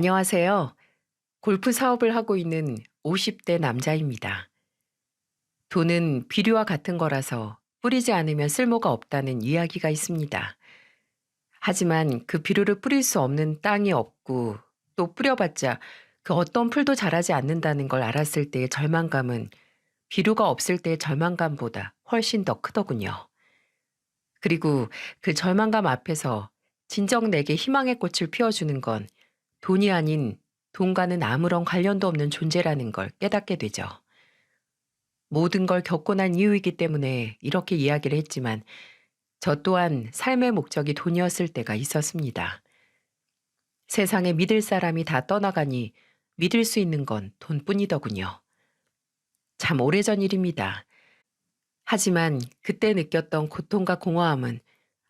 안녕하세요. 골프 사업을 하고 있는 50대 남자입니다. 돈은 비료와 같은 거라서 뿌리지 않으면 쓸모가 없다는 이야기가 있습니다. 하지만 그 비료를 뿌릴 수 없는 땅이 없고 또 뿌려봤자 그 어떤 풀도 자라지 않는다는 걸 알았을 때의 절망감은 비료가 없을 때의 절망감보다 훨씬 더 크더군요. 그리고 그 절망감 앞에서 진정 내게 희망의 꽃을 피워주는 건 돈이 아닌 돈과는 아무런 관련도 없는 존재라는 걸 깨닫게 되죠. 모든 걸 겪고 난 이유이기 때문에 이렇게 이야기를 했지만 저 또한 삶의 목적이 돈이었을 때가 있었습니다. 세상에 믿을 사람이 다 떠나가니 믿을 수 있는 건 돈뿐이더군요. 참 오래전 일입니다. 하지만 그때 느꼈던 고통과 공허함은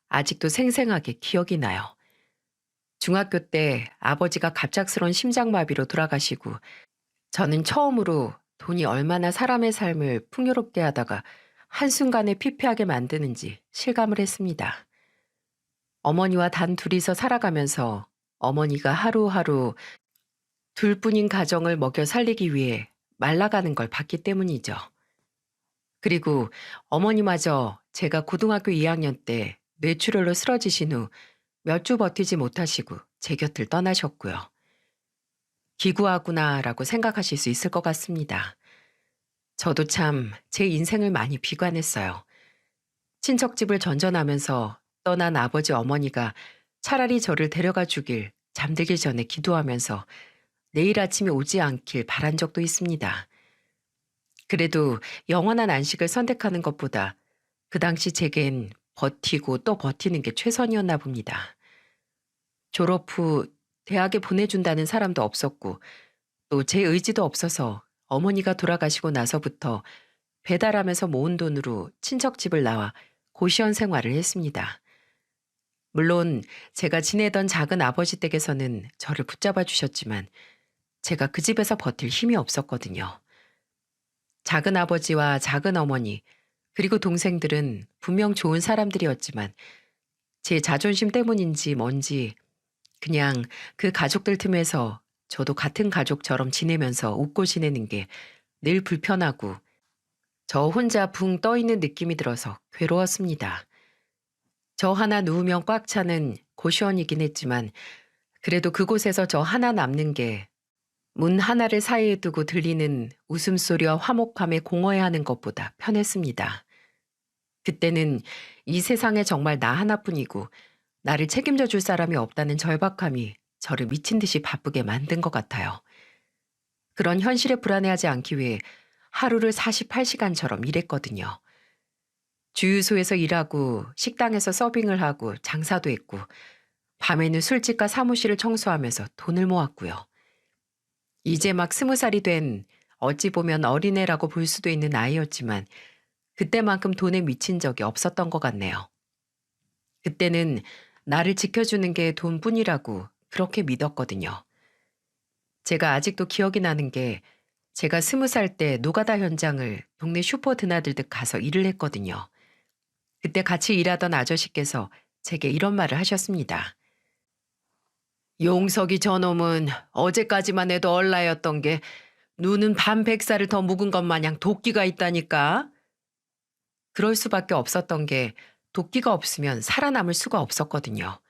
아직도 생생하게 기억이 나요. 중학교 때 아버지가 갑작스런 심장마비로 돌아가시고 저는 처음으로 돈이 얼마나 사람의 삶을 풍요롭게 하다가 한순간에 피폐하게 만드는지 실감을 했습니다. 어머니와 단 둘이서 살아가면서 어머니가 하루하루 둘뿐인 가정을 먹여 살리기 위해 말라가는 걸 봤기 때문이죠. 그리고 어머니마저 제가 고등학교 2학년 때 뇌출혈로 쓰러지신 후 몇 주 버티지 못하시고 제 곁을 떠나셨고요. 기구하구나라고 생각하실 수 있을 것 같습니다. 저도 참 제 인생을 많이 비관했어요. 친척집을 전전하면서 떠난 아버지 어머니가 차라리 저를 데려가 주길 잠들기 전에 기도하면서 내일 아침이 오지 않길 바란 적도 있습니다. 그래도 영원한 안식을 선택하는 것보다 그 당시 제겐 버티고 또 버티는 게 최선이었나 봅니다. 졸업 후 대학에 보내준다는 사람도 없었고 또 제 의지도 없어서 어머니가 돌아가시고 나서부터 배달하면서 모은 돈으로 친척집을 나와 고시원 생활을 했습니다. 물론 제가 지내던 작은 아버지 댁에서는 저를 붙잡아 주셨지만 제가 그 집에서 버틸 힘이 없었거든요. 작은 아버지와 작은 어머니 그리고 동생들은 분명 좋은 사람들이었지만 제 자존심 때문인지 뭔지 그냥 그 가족들 틈에서 저도 같은 가족처럼 지내면서 웃고 지내는 게 늘 불편하고 저 혼자 붕 떠 있는 느낌이 들어서 괴로웠습니다. 저 하나 누우면 꽉 차는 고시원이긴 했지만 그래도 그곳에서 저 하나 남는 게 문 하나를 사이에 두고 들리는 웃음소리와 화목함에 공허해하는 것보다 편했습니다. 그때는 이 세상에 정말 나 하나뿐이고 나를 책임져 줄 사람이 없다는 절박함이 저를 미친 듯이 바쁘게 만든 것 같아요. 그런 현실에 불안해하지 않기 위해 하루를 48시간처럼 일했거든요. 주유소에서 일하고 식당에서 서빙을 하고 장사도 했고 밤에는 술집과 사무실을 청소하면서 돈을 모았고요. 이제 막 20살이 된 어찌 보면 어린애라고 볼 수도 있는 나이였지만 그때만큼 돈에 미친 적이 없었던 것 같네요. 그때는 나를 지켜주는 게 돈뿐이라고 그렇게 믿었거든요. 제가 아직도 기억이 나는 게 제가 20살 때 노가다 현장을 동네 슈퍼 드나들듯 가서 일을 했거든요. 그때 같이 일하던 아저씨께서 제게 이런 말을 하셨습니다. 용석이 저놈은 어제까지만 해도 얼라였던 게 눈은 반 100살을 더 묵은 것 마냥 도끼가 있다니까. 그럴 수밖에 없었던 게 도끼가 없으면 살아남을 수가 없었거든요.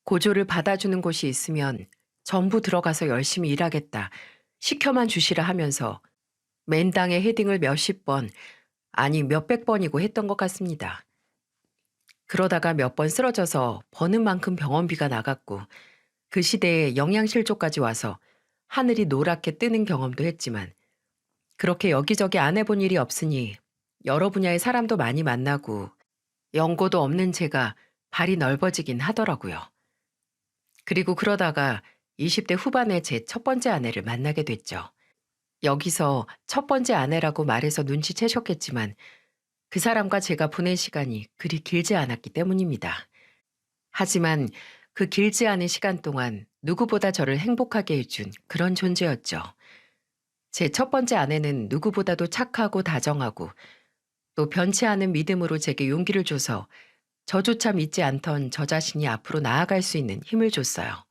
고조를 받아주는 곳이 있으면 전부 들어가서 열심히 일하겠다. 시켜만 주시라 하면서 맨땅에 헤딩을 몇십 번, 아니 몇백 번이고 했던 것 같습니다. 그러다가 몇 번 쓰러져서 버는 만큼 병원비가 나갔고 그 시대에 영양실조까지 와서 하늘이 노랗게 뜨는 경험도 했지만 그렇게 여기저기 안 해본 일이 없으니 여러 분야의 사람도 많이 만나고 연고도 없는 제가 발이 넓어지긴 하더라고요. 그리고 그러다가 20대 후반에 제 첫 번째 아내를 만나게 됐죠. 여기서 첫 번째 아내라고 말해서 눈치채셨겠지만 그 사람과 제가 보낸 시간이 그리 길지 않았기 때문입니다. 하지만 그 길지 않은 시간 동안 누구보다 저를 행복하게 해준 그런 존재였죠. 제 첫 번째 아내는 누구보다도 착하고 다정하고 또 변치 않은 믿음으로 제게 용기를 줘서 저조차 믿지 않던 저 자신이 앞으로 나아갈 수 있는 힘을 줬어요.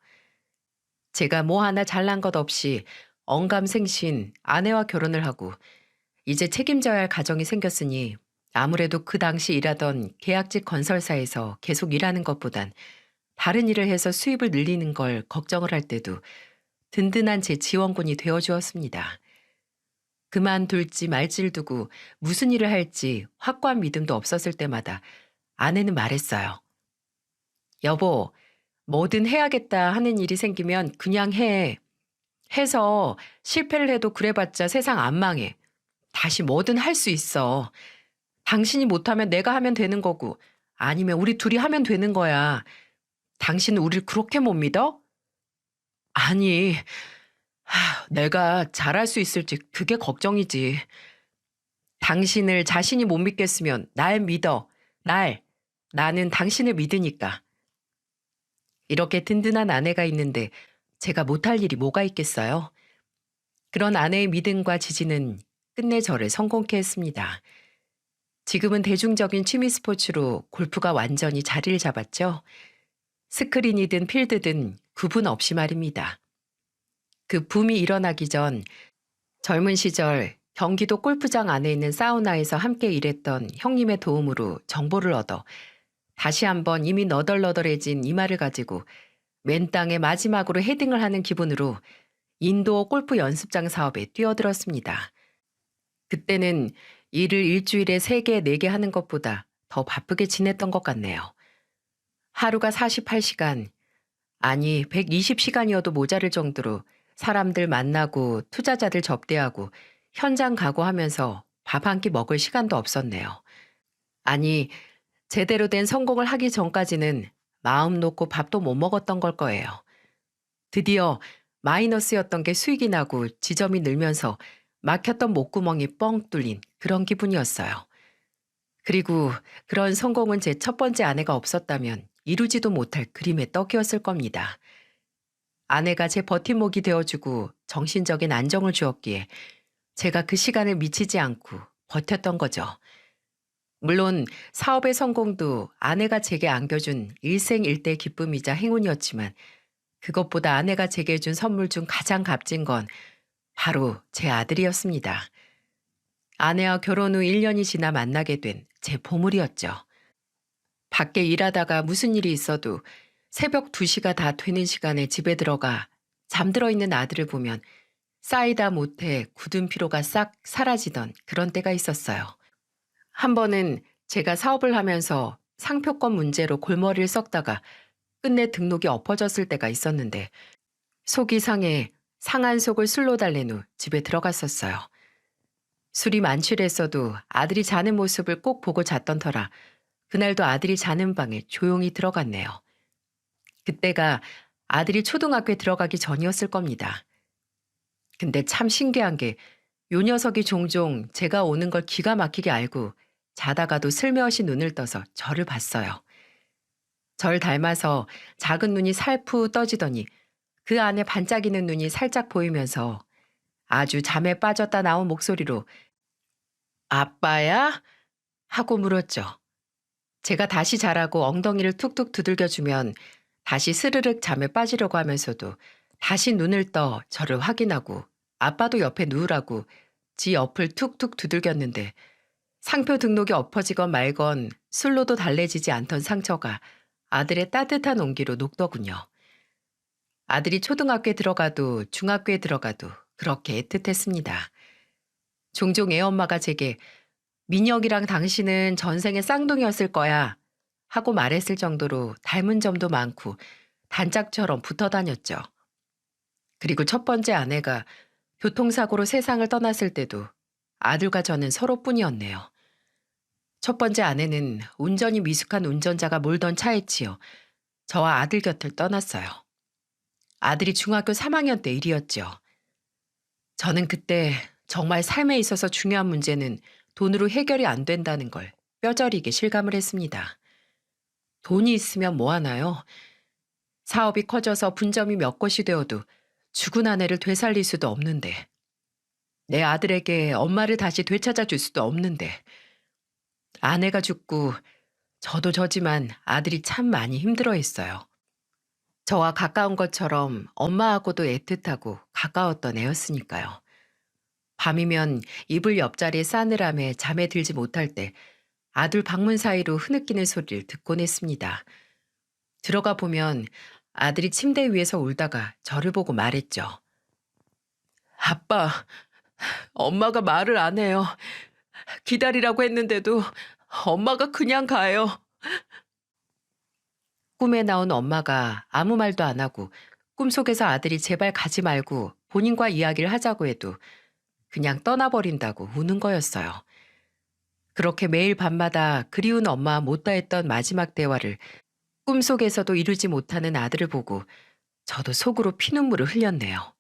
제가 뭐 하나 잘난 것 없이 언감생신 아내와 결혼을 하고 이제 책임져야 할 가정이 생겼으니 아무래도 그 당시 일하던 계약직 건설사에서 계속 일하는 것보단 다른 일을 해서 수입을 늘리는 걸 걱정을 할 때도 든든한 제 지원군이 되어 주었습니다. 그만둘지 말지를 두고 무슨 일을 할지 확고한 믿음도 없었을 때마다 아내는 말했어요. 여보, 뭐든 해야겠다 하는 일이 생기면 그냥 해. 해서 실패를 해도 그래봤자 세상 안 망해. 다시 뭐든 할 수 있어. 당신이 못하면 내가 하면 되는 거고 아니면 우리 둘이 하면 되는 거야. 당신은 우릴 그렇게 못 믿어? 아니, 내가 잘할 수 있을지 그게 걱정이지. 당신을 자신이 못 믿겠으면 날 믿어. 날. 나는 당신을 믿으니까. 이렇게 든든한 아내가 있는데 제가 못할 일이 뭐가 있겠어요? 그런 아내의 믿음과 지지는 끝내 저를 성공케 했습니다. 지금은 대중적인 취미 스포츠로 골프가 완전히 자리를 잡았죠. 스크린이든 필드든 구분 없이 말입니다. 그 붐이 일어나기 전 젊은 시절 경기도 골프장 안에 있는 사우나에서 함께 일했던 형님의 도움으로 정보를 얻어 다시 한번 이미 너덜너덜해진 이마를 가지고 맨 땅에 마지막으로 헤딩을 하는 기분으로 인도어 골프 연습장 사업에 뛰어들었습니다. 그때는 일을 일주일에 3개, 4개 하는 것보다 더 바쁘게 지냈던 것 같네요. 하루가 48시간, 아니 120시간이어도 모자랄 정도로 사람들 만나고 투자자들 접대하고 현장 가고하면서 밥 한 끼 먹을 시간도 없었네요. 아니, 제대로 된 성공을 하기 전까지는 마음 놓고 밥도 못 먹었던 걸 거예요. 드디어 마이너스였던 게 수익이 나고 지점이 늘면서 막혔던 목구멍이 뻥 뚫린 그런 기분이었어요. 그리고 그런 성공은 제 첫 번째 아내가 없었다면 이루지도 못할 그림의 떡이었을 겁니다. 아내가 제 버팀목이 되어주고 정신적인 안정을 주었기에 제가 그 시간을 미치지 않고 버텼던 거죠. 물론 사업의 성공도 아내가 제게 안겨준 일생일대 기쁨이자 행운이었지만 그것보다 아내가 제게 해준 선물 중 가장 값진 건 바로 제 아들이었습니다. 아내와 결혼 후 1년이 지나 만나게 된 제 보물이었죠. 밖에 일하다가 무슨 일이 있어도 새벽 2시가 다 되는 시간에 집에 들어가 잠들어 있는 아들을 보면 쌓이다 못해 굳은 피로가 싹 사라지던 그런 때가 있었어요. 한 번은 제가 사업을 하면서 상표권 문제로 골머리를 썩다가 끝내 등록이 엎어졌을 때가 있었는데 속이 상해 상한 속을 술로 달랜 후 집에 들어갔었어요. 술이 만취했어도 아들이 자는 모습을 꼭 보고 잤던 터라 그날도 아들이 자는 방에 조용히 들어갔네요. 그때가 아들이 초등학교에 들어가기 전이었을 겁니다. 근데 참 신기한 게 요 녀석이 종종 제가 오는 걸 기가 막히게 알고 자다가도 슬며시 눈을 떠서 저를 봤어요. 절 닮아서 작은 눈이 살푸 떠지더니 그 안에 반짝이는 눈이 살짝 보이면서 아주 잠에 빠졌다 나온 목소리로 아빠야? 하고 물었죠. 제가 다시 자라고 엉덩이를 툭툭 두들겨주면 다시 스르륵 잠에 빠지려고 하면서도 다시 눈을 떠 저를 확인하고 아빠도 옆에 누우라고 지 옆을 툭툭 두들겼는데 상표 등록이 엎어지건 말건 술로도 달래지지 않던 상처가 아들의 따뜻한 온기로 녹더군요. 아들이 초등학교에 들어가도 중학교에 들어가도 그렇게 애틋했습니다. 종종 애엄마가 제게 민혁이랑 당신은 전생에 쌍둥이였을 거야 하고 말했을 정도로 닮은 점도 많고 단짝처럼 붙어 다녔죠. 그리고 첫 번째 아내가 교통사고로 세상을 떠났을 때도 아들과 저는 서로뿐이었네요. 첫 번째 아내는 운전이 미숙한 운전자가 몰던 차에 치여 저와 아들 곁을 떠났어요. 아들이 중학교 3학년 때 일이었죠. 저는 그때 정말 삶에 있어서 중요한 문제는 돈으로 해결이 안 된다는 걸 뼈저리게 실감을 했습니다. 돈이 있으면 뭐 하나요? 사업이 커져서 분점이 몇 곳이 되어도 죽은 아내를 되살릴 수도 없는데, 내 아들에게 엄마를 다시 되찾아 줄 수도 없는데, 아내가 죽고 저도 저지만 아들이 참 많이 힘들어했어요. 저와 가까운 것처럼 엄마하고도 애틋하고 가까웠던 애였으니까요. 밤이면 이불 옆자리에 싸늘함에 잠에 들지 못할 때 아들 방문 사이로 흐느끼는 소리를 듣곤 했습니다. 들어가 보면 아들이 침대 위에서 울다가 저를 보고 말했죠. 아빠, 엄마가 말을 안 해요. 기다리라고 했는데도 엄마가 그냥 가요. 꿈에 나온 엄마가 아무 말도 안 하고 꿈속에서 아들이 제발 가지 말고 본인과 이야기를 하자고 해도 그냥 떠나버린다고 우는 거였어요. 그렇게 매일 밤마다 그리운 엄마와 못다했던 마지막 대화를 꿈속에서도 이루지 못하는 아들을 보고 저도 속으로 피눈물을 흘렸네요.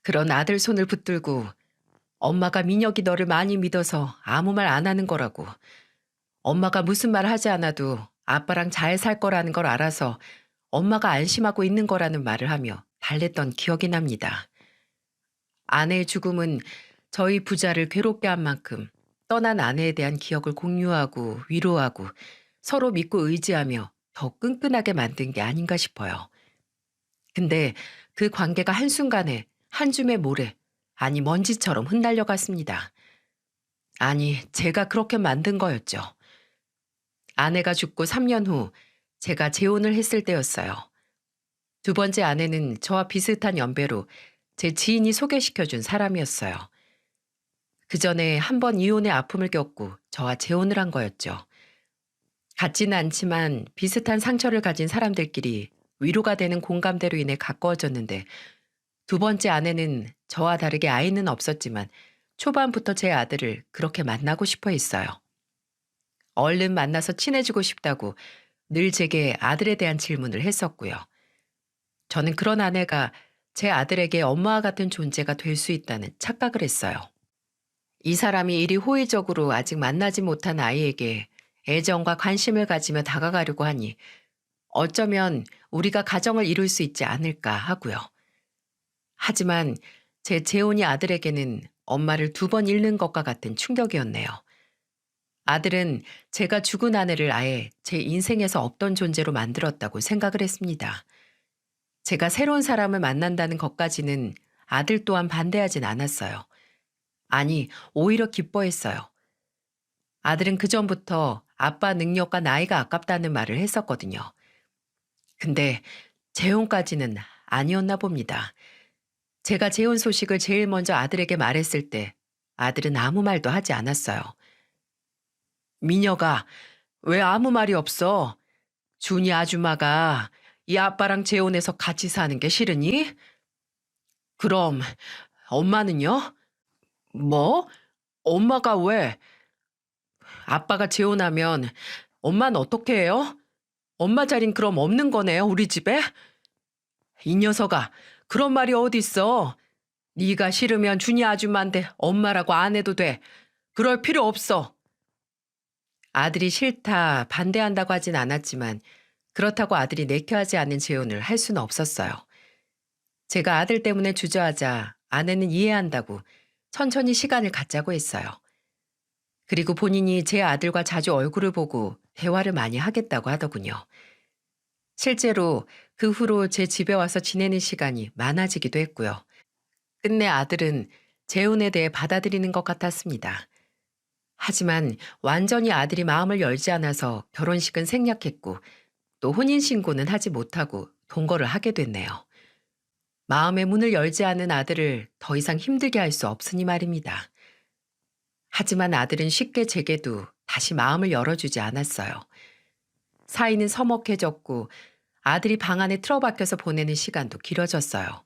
그런 아들 손을 붙들고 엄마가 민혁이 너를 많이 믿어서 아무 말 안 하는 거라고. 엄마가 무슨 말 하지 않아도 아빠랑 잘 살 거라는 걸 알아서 엄마가 안심하고 있는 거라는 말을 하며 달랬던 기억이 납니다. 아내의 죽음은 저희 부자를 괴롭게 한 만큼 떠난 아내에 대한 기억을 공유하고 위로하고 서로 믿고 의지하며 더 끈끈하게 만든 게 아닌가 싶어요. 근데 그 관계가 한순간에 한 줌의 모래, 아니 먼지처럼 흩날려 갔습니다. 아니, 제가 그렇게 만든 거였죠. 아내가 죽고 3년 후 제가 재혼을 했을 때였어요. 두 번째 아내는 저와 비슷한 연배로 제 지인이 소개시켜준 사람이었어요. 그 전에 한 번 이혼의 아픔을 겪고 저와 재혼을 한 거였죠. 같지는 않지만 비슷한 상처를 가진 사람들끼리 위로가 되는 공감대로 인해 가까워졌는데 두 번째 아내는 저와 다르게 아이는 없었지만 초반부터 제 아들을 그렇게 만나고 싶어 했어요. 얼른 만나서 친해지고 싶다고 늘 제게 아들에 대한 질문을 했었고요. 저는 그런 아내가 제 아들에게 엄마와 같은 존재가 될 수 있다는 착각을 했어요. 이 사람이 이리 호의적으로 아직 만나지 못한 아이에게 애정과 관심을 가지며 다가가려고 하니 어쩌면 우리가 가정을 이룰 수 있지 않을까 하고요. 하지만 제 재혼이 아들에게는 엄마를 두 번 잃는 것과 같은 충격이었네요. 아들은 제가 죽은 아내를 아예 제 인생에서 없던 존재로 만들었다고 생각을 했습니다. 제가 새로운 사람을 만난다는 것까지는 아들 또한 반대하진 않았어요. 아니, 오히려 기뻐했어요. 아들은 그전부터 아빠 능력과 나이가 아깝다는 말을 했었거든요. 근데 재혼까지는 아니었나 봅니다. 제가 재혼 소식을 제일 먼저 아들에게 말했을 때 아들은 아무 말도 하지 않았어요. 미녀가 왜 아무 말이 없어? 준이 아줌마가 이 아빠랑 재혼해서 같이 사는 게 싫으니? 그럼 엄마는요? 뭐? 엄마가 왜? 아빠가 재혼하면 엄마는 어떻게 해요? 엄마 자린 그럼 없는 거네요, 우리 집에? 이 녀석아, 그런 말이 어딨어? 네가 싫으면 준이 아줌마한테 엄마라고 안 해도 돼. 그럴 필요 없어. 아들이 싫다, 반대한다고 하진 않았지만 그렇다고 아들이 내켜하지 않은 재혼을 할 수는 없었어요. 제가 아들 때문에 주저하자 아내는 이해한다고 천천히 시간을 갖자고 했어요. 그리고 본인이 제 아들과 자주 얼굴을 보고 대화를 많이 하겠다고 하더군요. 실제로 그 후로 제 집에 와서 지내는 시간이 많아지기도 했고요. 끝내 아들은 재혼에 대해 받아들이는 것 같았습니다. 하지만 완전히 아들이 마음을 열지 않아서 결혼식은 생략했고 또 혼인신고는 하지 못하고 동거를 하게 됐네요. 마음의 문을 열지 않은 아들을 더 이상 힘들게 할 수 없으니 말입니다. 하지만 아들은 쉽게 제게도 다시 마음을 열어주지 않았어요. 사이는 서먹해졌고 아들이 방 안에 틀어박혀서 보내는 시간도 길어졌어요.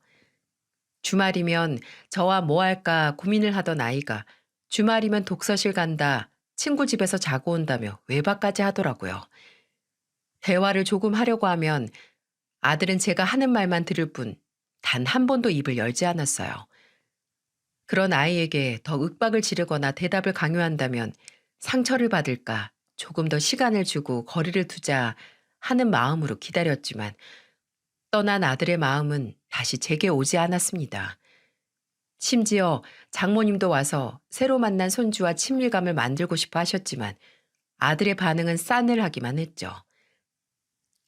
주말이면 저와 뭐 할까 고민을 하던 아이가 주말이면 독서실 간다, 친구 집에서 자고 온다며 외박까지 하더라고요. 대화를 조금 하려고 하면 아들은 제가 하는 말만 들을 뿐 단 한 번도 입을 열지 않았어요. 그런 아이에게 더 윽박을 지르거나 대답을 강요한다면 상처를 받을까 조금 더 시간을 주고 거리를 두자 하는 마음으로 기다렸지만 떠난 아들의 마음은 다시 제게 오지 않았습니다. 심지어 장모님도 와서 새로 만난 손주와 친밀감을 만들고 싶어 하셨지만 아들의 반응은 싸늘하기만 했죠.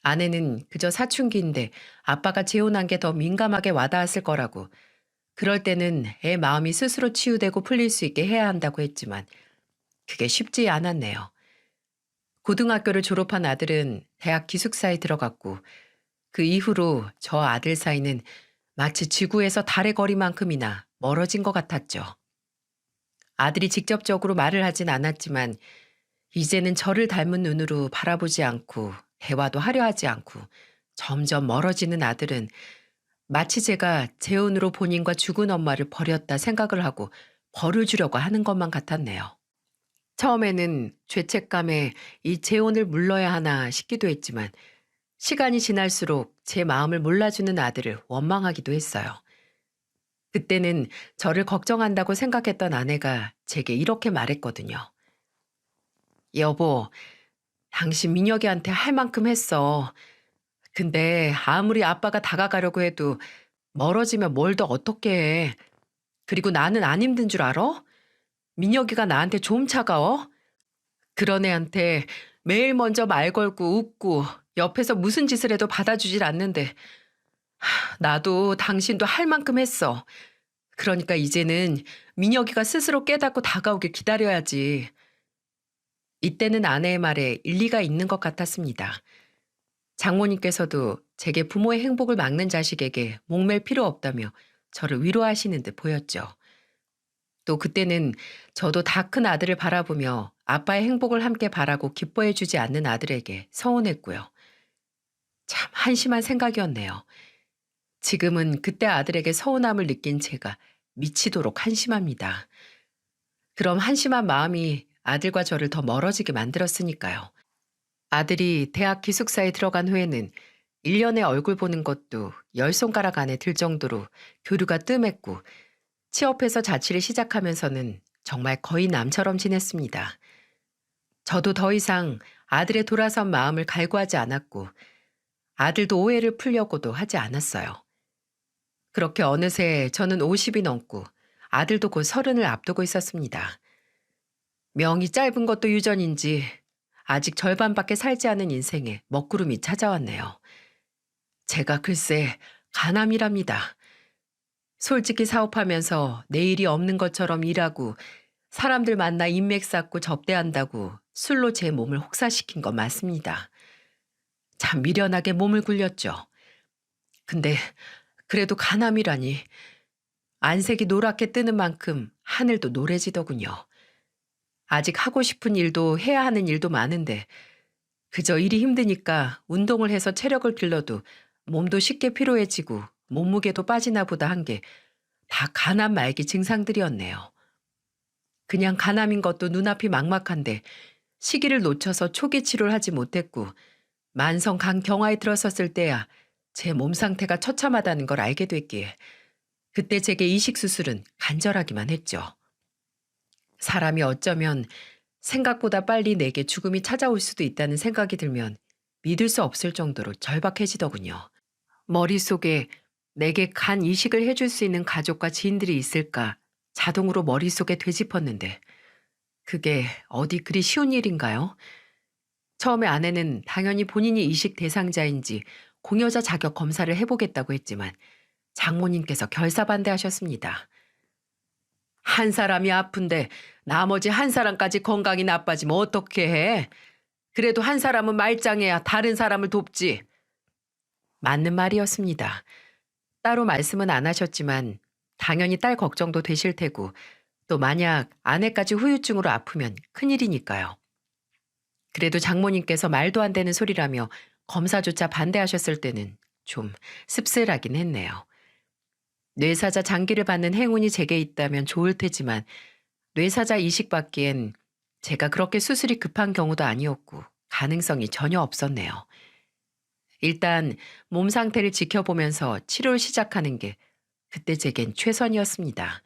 아내는 그저 사춘기인데 아빠가 재혼한 게 더 민감하게 와닿았을 거라고, 그럴 때는 애 마음이 스스로 치유되고 풀릴 수 있게 해야 한다고 했지만 그게 쉽지 않았네요. 고등학교를 졸업한 아들은 대학 기숙사에 들어갔고 그 이후로 저 아들 사이는 마치 지구에서 달의 거리만큼이나 멀어진 것 같았죠. 아들이 직접적으로 말을 하진 않았지만 이제는 저를 닮은 눈으로 바라보지 않고 대화도 하려 하지 않고 점점 멀어지는 아들은 마치 제가 재혼으로 본인과 죽은 엄마를 버렸다 생각을 하고 벌을 주려고 하는 것만 같았네요. 처음에는 죄책감에 이 재혼을 물러야 하나 싶기도 했지만 시간이 지날수록 제 마음을 몰라주는 아들을 원망하기도 했어요. 그때는 저를 걱정한다고 생각했던 아내가 제게 이렇게 말했거든요. 여보, 당신 민혁이한테 할 만큼 했어. 근데 아무리 아빠가 다가가려고 해도 멀어지면 뭘 더 어떻게 해. 그리고 나는 안 힘든 줄 알아? 민혁이가 나한테 좀 차가워? 그런 애한테 매일 먼저 말 걸고 웃고 옆에서 무슨 짓을 해도 받아주질 않는데 나도 당신도 할 만큼 했어. 그러니까 이제는 민혁이가 스스로 깨닫고 다가오길 기다려야지. 이때는 아내의 말에 일리가 있는 것 같았습니다. 장모님께서도 제게 부모의 행복을 막는 자식에게 목맬 필요 없다며 저를 위로하시는 듯 보였죠. 또 그때는 저도 다 큰 아들을 바라보며 아빠의 행복을 함께 바라고 기뻐해 주지 않는 아들에게 서운했고요. 참 한심한 생각이었네요. 지금은 그때 아들에게 서운함을 느낀 제가 미치도록 한심합니다. 그럼 한심한 마음이 아들과 저를 더 멀어지게 만들었으니까요. 아들이 대학 기숙사에 들어간 후에는 1년에 얼굴 보는 것도 10손가락 안에 들 정도로 교류가 뜸했고 취업해서 자취를 시작하면서는 정말 거의 남처럼 지냈습니다. 저도 더 이상 아들의 돌아선 마음을 갈구하지 않았고 아들도 오해를 풀려고도 하지 않았어요. 그렇게 어느새 저는 50이 넘고 아들도 곧 30을 앞두고 있었습니다. 명이 짧은 것도 유전인지 아직 절반밖에 살지 않은 인생에 먹구름이 찾아왔네요. 제가 글쎄 가남이랍니다. 솔직히 사업하면서 내일이 없는 것처럼 일하고 사람들 만나 인맥 쌓고 접대한다고 술로 제 몸을 혹사시킨 건 맞습니다. 참 미련하게 몸을 굴렸죠. 근데 그래도 가남이라니. 안색이 노랗게 뜨는 만큼 하늘도 노래지더군요. 아직 하고 싶은 일도 해야 하는 일도 많은데 그저 일이 힘드니까 운동을 해서 체력을 길러도 몸도 쉽게 피로해지고 몸무게도 빠지나 보다 한 게 다 간암 말기 증상들이었네요. 그냥 간암인 것도 눈앞이 막막한데 시기를 놓쳐서 초기 치료를 하지 못했고 만성 간경화에 들어섰을 때야 제 몸 상태가 처참하다는 걸 알게 됐기에 그때 제게 이식 수술은 간절하기만 했죠. 사람이 어쩌면 생각보다 빨리 내게 죽음이 찾아올 수도 있다는 생각이 들면 믿을 수 없을 정도로 절박해지더군요. 머릿속에 내게 간 이식을 해줄 수 있는 가족과 지인들이 있을까 자동으로 머릿속에 되짚었는데 그게 어디 그리 쉬운 일인가요? 처음에 아내는 당연히 본인이 이식 대상자인지 공여자 자격 검사를 해보겠다고 했지만 장모님께서 결사반대하셨습니다. 한 사람이 아픈데 나머지 한 사람까지 건강이 나빠지면 어떻게 해? 그래도 한 사람은 말짱해야 다른 사람을 돕지. 맞는 말이었습니다. 따로 말씀은 안 하셨지만 당연히 딸 걱정도 되실 테고 또 만약 아내까지 후유증으로 아프면 큰일이니까요. 그래도 장모님께서 말도 안 되는 소리라며 검사조차 반대하셨을 때는 좀 씁쓸하긴 했네요. 뇌사자 장기를 받는 행운이 제게 있다면 좋을 테지만 뇌사자 이식받기엔 제가 그렇게 수술이 급한 경우도 아니었고 가능성이 전혀 없었네요. 일단 몸 상태를 지켜보면서 치료를 시작하는 게 그때 제겐 최선이었습니다.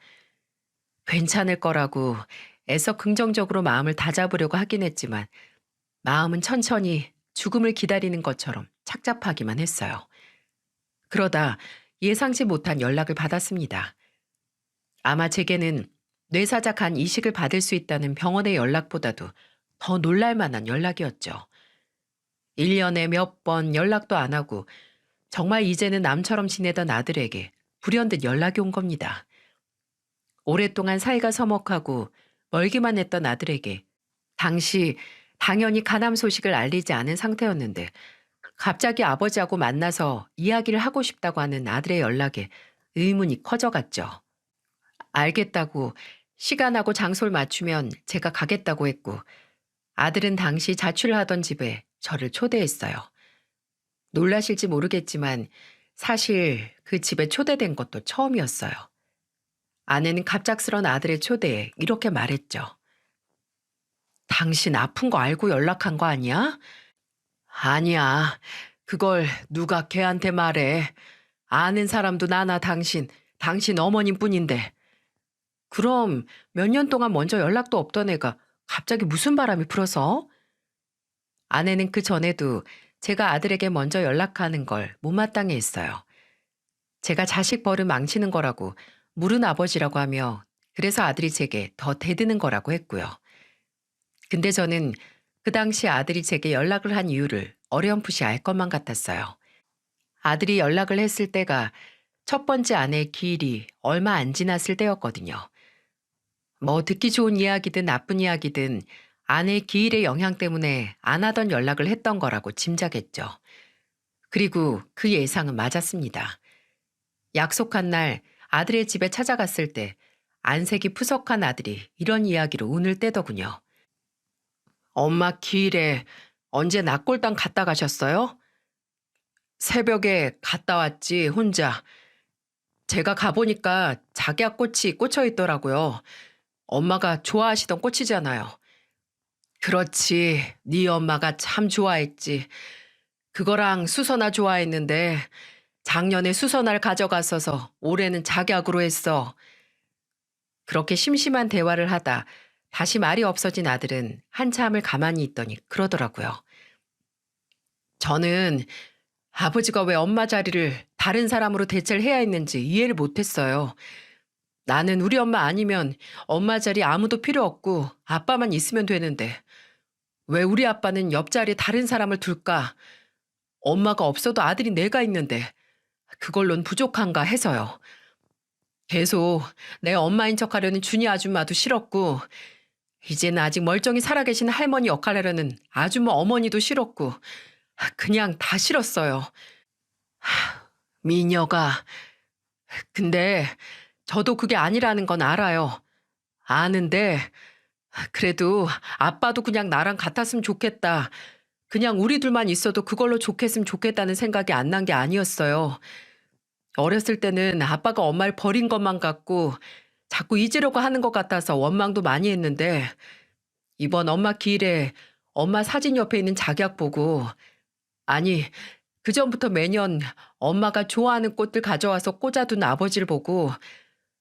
괜찮을 거라고 애써 긍정적으로 마음을 다잡으려고 하긴 했지만 마음은 천천히 죽음을 기다리는 것처럼 착잡하기만 했어요. 그러다 예상치 못한 연락을 받았습니다. 아마 제게는 뇌사자 간 이식을 받을 수 있다는 병원의 연락보다도 더 놀랄 만한 연락이었죠. 1년에 몇 번 연락도 안 하고 정말 이제는 남처럼 지내던 아들에게 불현듯 연락이 온 겁니다. 오랫동안 사이가 서먹하고 멀기만 했던 아들에게 당시 당연히 가남 소식을 알리지 않은 상태였는데 갑자기 아버지하고 만나서 이야기를 하고 싶다고 하는 아들의 연락에 의문이 커져갔죠. 알겠다고 시간하고 장소를 맞추면 제가 가겠다고 했고 아들은 당시 자취를 하던 집에 저를 초대했어요. 놀라실지 모르겠지만 사실 그 집에 초대된 것도 처음이었어요. 아내는 갑작스런 아들의 초대에 이렇게 말했죠. 당신 아픈 거 알고 연락한 거 아니야? 아니야. 그걸 누가 걔한테 말해. 아는 사람도 나나 당신 어머님뿐인데. 그럼 몇 년 동안 먼저 연락도 없던 애가 갑자기 무슨 바람이 불어서? 아내는 그 전에도 제가 아들에게 먼저 연락하는 걸 못마땅해 했어요. 제가 자식 버릇 망치는 거라고 물은 아버지라고 하며 그래서 아들이 제게 더 대드는 거라고 했고요. 근데 저는 그 당시 아들이 제게 연락을 한 이유를 어렴풋이 알 것만 같았어요. 아들이 연락을 했을 때가 첫 번째 아내의 기일이 얼마 안 지났을 때였거든요. 뭐 듣기 좋은 이야기든 나쁜 이야기든 아내의 기일의 영향 때문에 안 하던 연락을 했던 거라고 짐작했죠. 그리고 그 예상은 맞았습니다. 약속한 날 아들의 집에 찾아갔을 때 안색이 푸석한 아들이 이런 이야기로 운을 떼더군요. 엄마 기일에 언제 낙골당 갔다 가셨어요? 새벽에 갔다 왔지 혼자. 제가 가보니까 작약꽃이 꽂혀 있더라고요. 엄마가 좋아하시던 꽃이잖아요. 그렇지. 네 엄마가 참 좋아했지. 그거랑 수선화 좋아했는데 작년에 수선화를 가져갔어서 올해는 작약으로 했어. 그렇게 심심한 대화를 하다 다시 말이 없어진 아들은 한참을 가만히 있더니 그러더라고요. 저는 아버지가 왜 엄마 자리를 다른 사람으로 대체를 해야 했는지 이해를 못했어요. 나는 우리 엄마 아니면 엄마 자리 아무도 필요 없고 아빠만 있으면 되는데 왜 우리 아빠는 옆자리에 다른 사람을 둘까? 엄마가 없어도 아들이 내가 있는데 그걸론 부족한가 해서요. 계속 내 엄마인 척하려는 준이 아줌마도 싫었고 이제는 아직 멀쩡히 살아계신 할머니 역할하려는 아줌마 어머니도 싫었고 그냥 다 싫었어요. 미녀가. 근데 저도 그게 아니라는 건 알아요. 아는데 그래도 아빠도 그냥 나랑 같았으면 좋겠다. 그냥 우리 둘만 있어도 그걸로 좋겠으면 좋겠다는 생각이 안 난 게 아니었어요. 어렸을 때는 아빠가 엄마를 버린 것만 같고 자꾸 잊으려고 하는 것 같아서 원망도 많이 했는데 이번 엄마 기일에 엄마 사진 옆에 있는 작약 보고 아니 그전부터 매년 엄마가 좋아하는 꽃들 가져와서 꽂아둔 아버지를 보고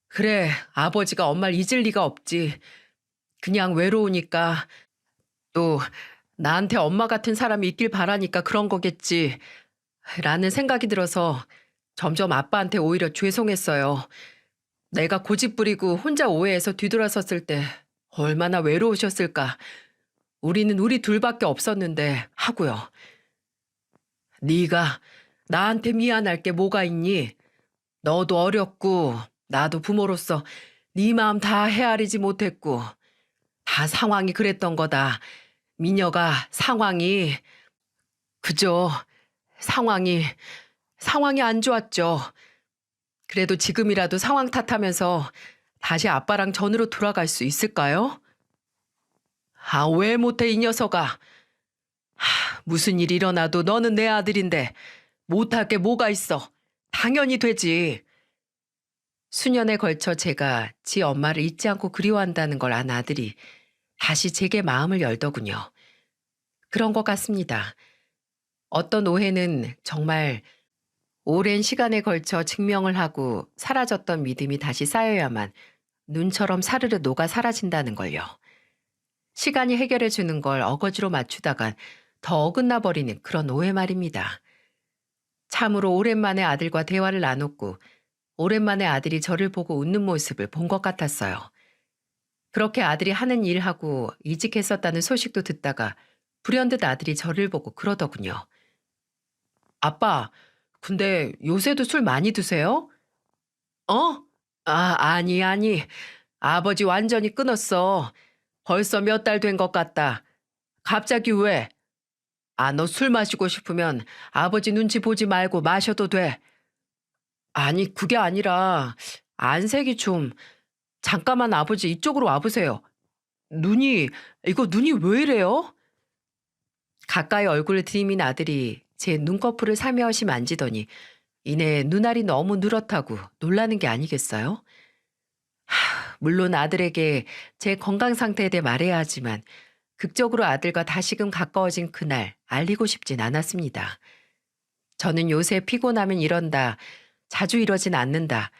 그래 아버지가 엄마를 잊을 리가 없지. 그냥 외로우니까 또 나한테 엄마 같은 사람이 있길 바라니까 그런 거겠지. 라는 생각이 들어서 점점 아빠한테 오히려 죄송했어요. 내가 고집 부리고 혼자 오해해서 뒤돌아섰을 때 얼마나 외로우셨을까. 우리는 우리 둘밖에 없었는데 하고요. 네가 나한테 미안할 게 뭐가 있니? 너도 어렸고 나도 부모로서 네 마음 다 헤아리지 못했고 다 상황이 그랬던 거다. 미녀가 상황이 그죠. 상황이 안 좋았죠. 그래도 지금이라도 상황 탓하면서 다시 아빠랑 전으로 돌아갈 수 있을까요? 아, 왜 못해 이 녀석아. 무슨 일 일어나도 너는 내 아들인데 못할 게 뭐가 있어. 당연히 되지. 수년에 걸쳐 제가 지 엄마를 잊지 않고 그리워한다는 걸 안 아들이 다시 제게 마음을 열더군요. 그런 것 같습니다. 어떤 오해는 정말 오랜 시간에 걸쳐 증명을 하고 사라졌던 믿음이 다시 쌓여야만 눈처럼 사르르 녹아 사라진다는 걸요. 시간이 해결해 주는 걸 어거지로 맞추다간 더 어긋나 버리는 그런 오해 말입니다. 참으로 오랜만에 아들과 대화를 나눴고 오랜만에 아들이 저를 보고 웃는 모습을 본 것 같았어요. 그렇게 아들이 하는 일하고 이직했었다는 소식도 듣다가 불현듯 아들이 저를 보고 그러더군요. 아빠, 근데 요새도 술 많이 드세요? 어? 아니. 아버지 완전히 끊었어. 벌써 몇 달 된 것 같다. 갑자기 왜? 너 술 마시고 싶으면 아버지 눈치 보지 말고 마셔도 돼. 아니, 그게 아니라, 안색이 좀, 잠깐만 아버지 이쪽으로 와보세요. 눈이, 이거 눈이 왜 이래요? 가까이 얼굴을 들이민 아들이 제 눈꺼풀을 살며시 만지더니 이내 눈알이 너무 누렇다고 놀라는 게 아니겠어요? 물론 아들에게 제 건강 상태에 대해 말해야 하지만 극적으로 아들과 다시금 가까워진 그날 알리고 싶진 않았습니다. 저는 요새 피곤하면 이런다. 자주 이러진 않는다.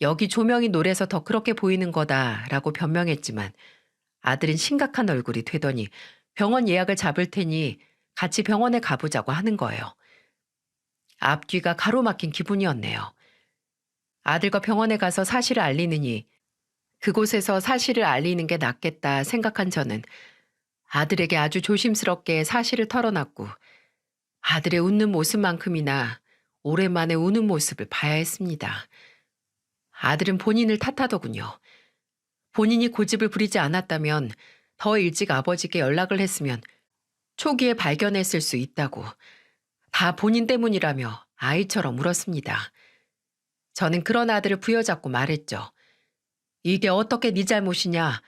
여기 조명이 노래서 더 그렇게 보이는 거다라고 변명했지만 아들은 심각한 얼굴이 되더니 병원 예약을 잡을 테니 같이 병원에 가보자고 하는 거예요. 앞뒤가 가로막힌 기분이었네요. 아들과 병원에 가서 사실을 알리느니 그곳에서 사실을 알리는 게 낫겠다 생각한 저는 아들에게 아주 조심스럽게 사실을 털어놨고 아들의 웃는 모습만큼이나 오랜만에 우는 모습을 봐야 했습니다. 아들은 본인을 탓하더군요. 본인이 고집을 부리지 않았다면 더 일찍 아버지께 연락을 했으면 초기에 발견했을 수 있다고 다 본인 때문이라며 아이처럼 울었습니다. 저는 그런 아들을 부여잡고 말했죠. 이게 어떻게 네 잘못이냐.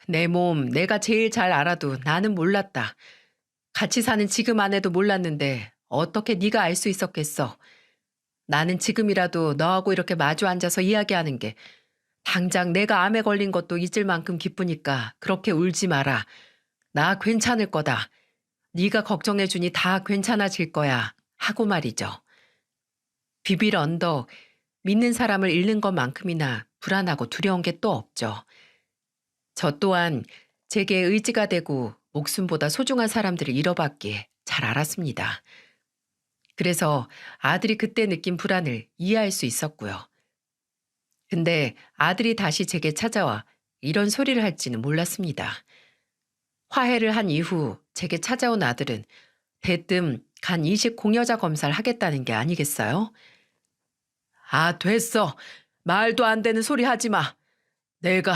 내 몸 내가 제일 잘 알아도 나는 몰랐다. 같이 사는 지금 아내도 몰랐는데 어떻게 네가 알 수 있었겠어. 나는 지금이라도 너하고 이렇게 마주 앉아서 이야기하는 게 당장 내가 암에 걸린 것도 잊을 만큼 기쁘니까 그렇게 울지 마라. 나 괜찮을 거다. 네가 걱정해 주니 다 괜찮아질 거야. 하고 말이죠. 비빌 언덕, 믿는 사람을 잃는 것만큼이나 불안하고 두려운 게 또 없죠. 저 또한 제게 의지가 되고 목숨보다 소중한 사람들을 잃어봤기에 잘 알았습니다. 그래서 아들이 그때 느낀 불안을 이해할 수 있었고요. 근데 아들이 다시 제게 찾아와 이런 소리를 할지는 몰랐습니다. 화해를 한 이후 제게 찾아온 아들은 대뜸 간 이식 공여자 검사를 하겠다는 게 아니겠어요? 됐어. 말도 안 되는 소리 하지 마. 내가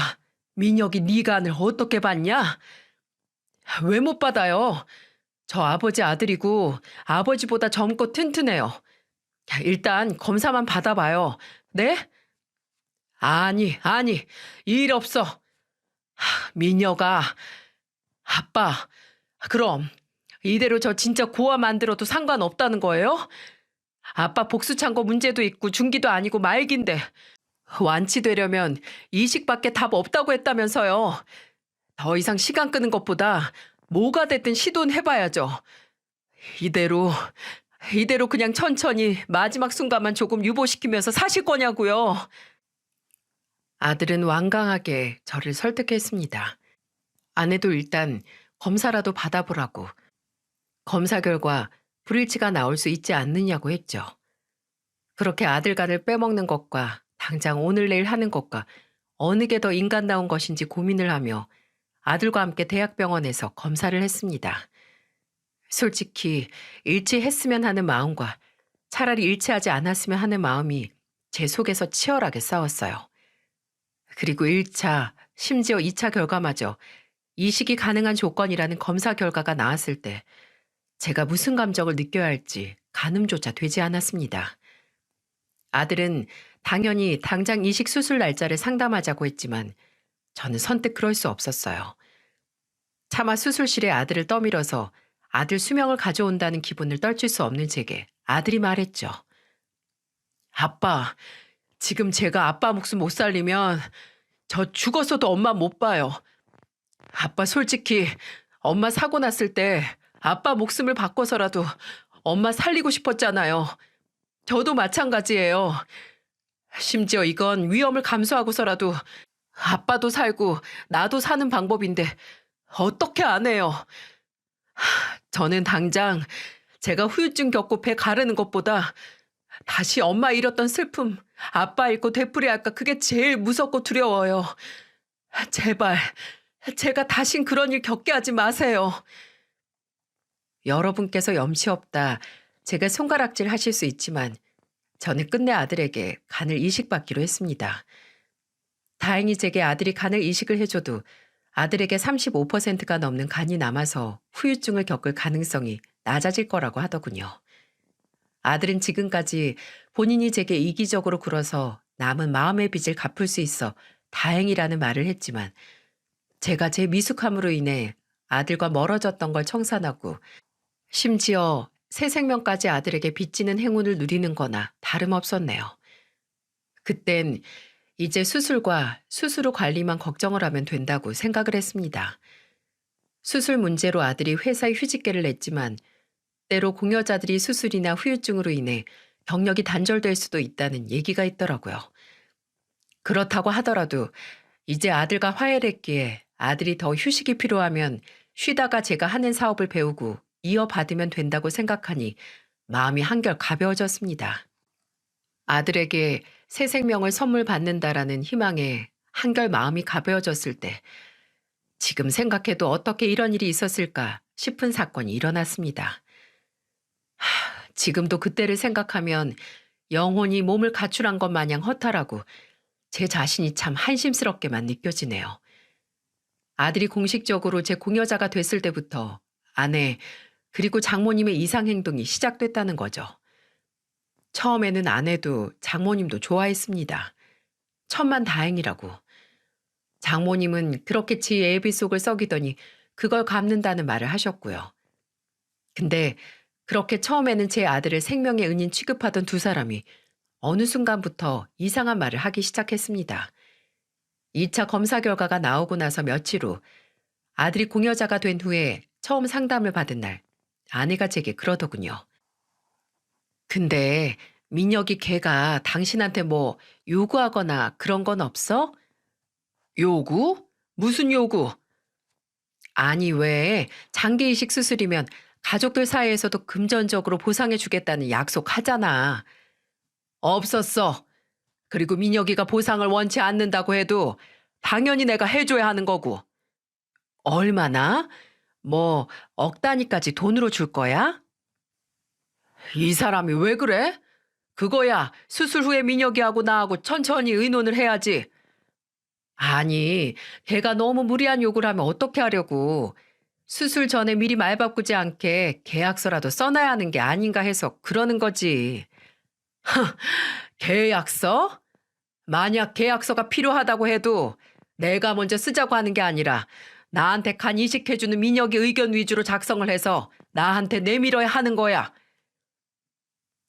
민혁이 네 간을 어떻게 봤냐? 왜 못 받아요? 저 아버지 아들이고 아버지보다 젊고 튼튼해요. 일단 검사만 받아봐요. 네? 아니. 일 없어. 민혁아. 아빠. 그럼 이대로 저 진짜 고아 만들어도 상관없다는 거예요? 아빠 복수 창고 문제도 있고 중기도 아니고 말기인데 완치되려면 이식밖에 답 없다고 했다면서요. 더 이상 시간 끄는 것보다 뭐가 됐든 시도는 해봐야죠. 이대로 그냥 천천히 마지막 순간만 조금 유보시키면서 사실 거냐고요. 아들은 완강하게 저를 설득했습니다. 아내도 일단 검사라도 받아보라고. 검사 결과 불일치가 나올 수 있지 않느냐고 했죠. 그렇게 아들 간을 빼먹는 것과 당장 오늘 내일 하는 것과 어느 게 더 인간다운 것인지 고민을 하며 아들과 함께 대학병원에서 검사를 했습니다. 솔직히 일치했으면 하는 마음과 차라리 일치하지 않았으면 하는 마음이 제 속에서 치열하게 싸웠어요. 그리고 1차, 심지어 2차 결과마저 이식이 가능한 조건이라는 검사 결과가 나왔을 때 제가 무슨 감정을 느껴야 할지 가늠조차 되지 않았습니다. 아들은 당연히 당장 이식 수술 날짜를 상담하자고 했지만 저는 선뜻 그럴 수 없었어요. 차마 수술실에 아들을 떠밀어서 아들 수명을 가져온다는 기분을 떨칠 수 없는 제게 아들이 말했죠. 아빠, 지금 제가 아빠 목숨 못 살리면 저 죽었어도 엄마 못 봐요. 아빠 솔직히 엄마 사고 났을 때 아빠 목숨을 바꿔서라도 엄마 살리고 싶었잖아요. 저도 마찬가지예요. 심지어 이건 위험을 감수하고서라도 아빠도 살고 나도 사는 방법인데 어떻게 안 해요? 저는 당장 제가 후유증 겪고 배 가르는 것보다 다시 엄마 잃었던 슬픔, 아빠 잃고 되풀이할까 그게 제일 무섭고 두려워요. 제발 제가 다신 그런 일 겪게 하지 마세요. 여러분께서 염치 없다, 제가 손가락질 하실 수 있지만 저는 끝내 아들에게 간을 이식받기로 했습니다. 다행히 제게 아들이 간을 이식을 해줘도 아들에게 35%가 넘는 간이 남아서 후유증을 겪을 가능성이 낮아질 거라고 하더군요. 아들은 지금까지 본인이 제게 이기적으로 굴어서 남은 마음의 빚을 갚을 수 있어 다행이라는 말을 했지만 제가 제 미숙함으로 인해 아들과 멀어졌던 걸 청산하고 심지어 새 생명까지 아들에게 빚지는 행운을 누리는 거나 다름없었네요. 그땐 이제 수술과 수술 후 관리만 걱정을 하면 된다고 생각을 했습니다. 수술 문제로 아들이 회사에 휴직계를 냈지만 때로 공여자들이 수술이나 후유증으로 인해 경력이 단절될 수도 있다는 얘기가 있더라고요. 그렇다고 하더라도 이제 아들과 화해를 했기에 아들이 더 휴식이 필요하면 쉬다가 제가 하는 사업을 배우고 이어받으면 된다고 생각하니 마음이 한결 가벼워졌습니다. 아들에게 새 생명을 선물 받는다라는 희망에 한결 마음이 가벼워졌을 때 지금 생각해도 어떻게 이런 일이 있었을까 싶은 사건이 일어났습니다. 지금도 그때를 생각하면 영혼이 몸을 가출한 것 마냥 허탈하고 제 자신이 참 한심스럽게만 느껴지네요. 아들이 공식적으로 제 공여자가 됐을 때부터 아내 그리고 장모님의 이상 행동이 시작됐다는 거죠. 처음에는 아내도 장모님도 좋아했습니다. 천만 다행이라고. 장모님은 그렇게 지 애비 속을 썩이더니 그걸 갚는다는 말을 하셨고요. 근데 그렇게 처음에는 제 아들을 생명의 은인 취급하던 두 사람이 어느 순간부터 이상한 말을 하기 시작했습니다. 2차 검사 결과가 나오고 나서 며칠 후 아들이 공여자가 된 후에 처음 상담을 받은 날 아내가 제게 그러더군요. 근데 민혁이 걔가 당신한테 뭐 요구하거나 그런 건 없어? 요구? 무슨 요구? 아니 왜 장기 이식 수술이면 가족들 사이에서도 금전적으로 보상해 주겠다는 약속하잖아. 없었어. 그리고 민혁이가 보상을 원치 않는다고 해도 당연히 내가 해줘야 하는 거고. 얼마나? 뭐 억 단위까지 돈으로 줄 거야? 이 사람이 왜 그래? 그거야 수술 후에 민혁이하고 나하고 천천히 의논을 해야지. 아니, 걔가 너무 무리한 요구를 하면 어떻게 하려고. 수술 전에 미리 말 바꾸지 않게 계약서라도 써놔야 하는 게 아닌가 해서 그러는 거지. 계약서? 만약 계약서가 필요하다고 해도 내가 먼저 쓰자고 하는 게 아니라 나한테 간 이식해주는 민혁이 의견 위주로 작성을 해서 나한테 내밀어야 하는 거야.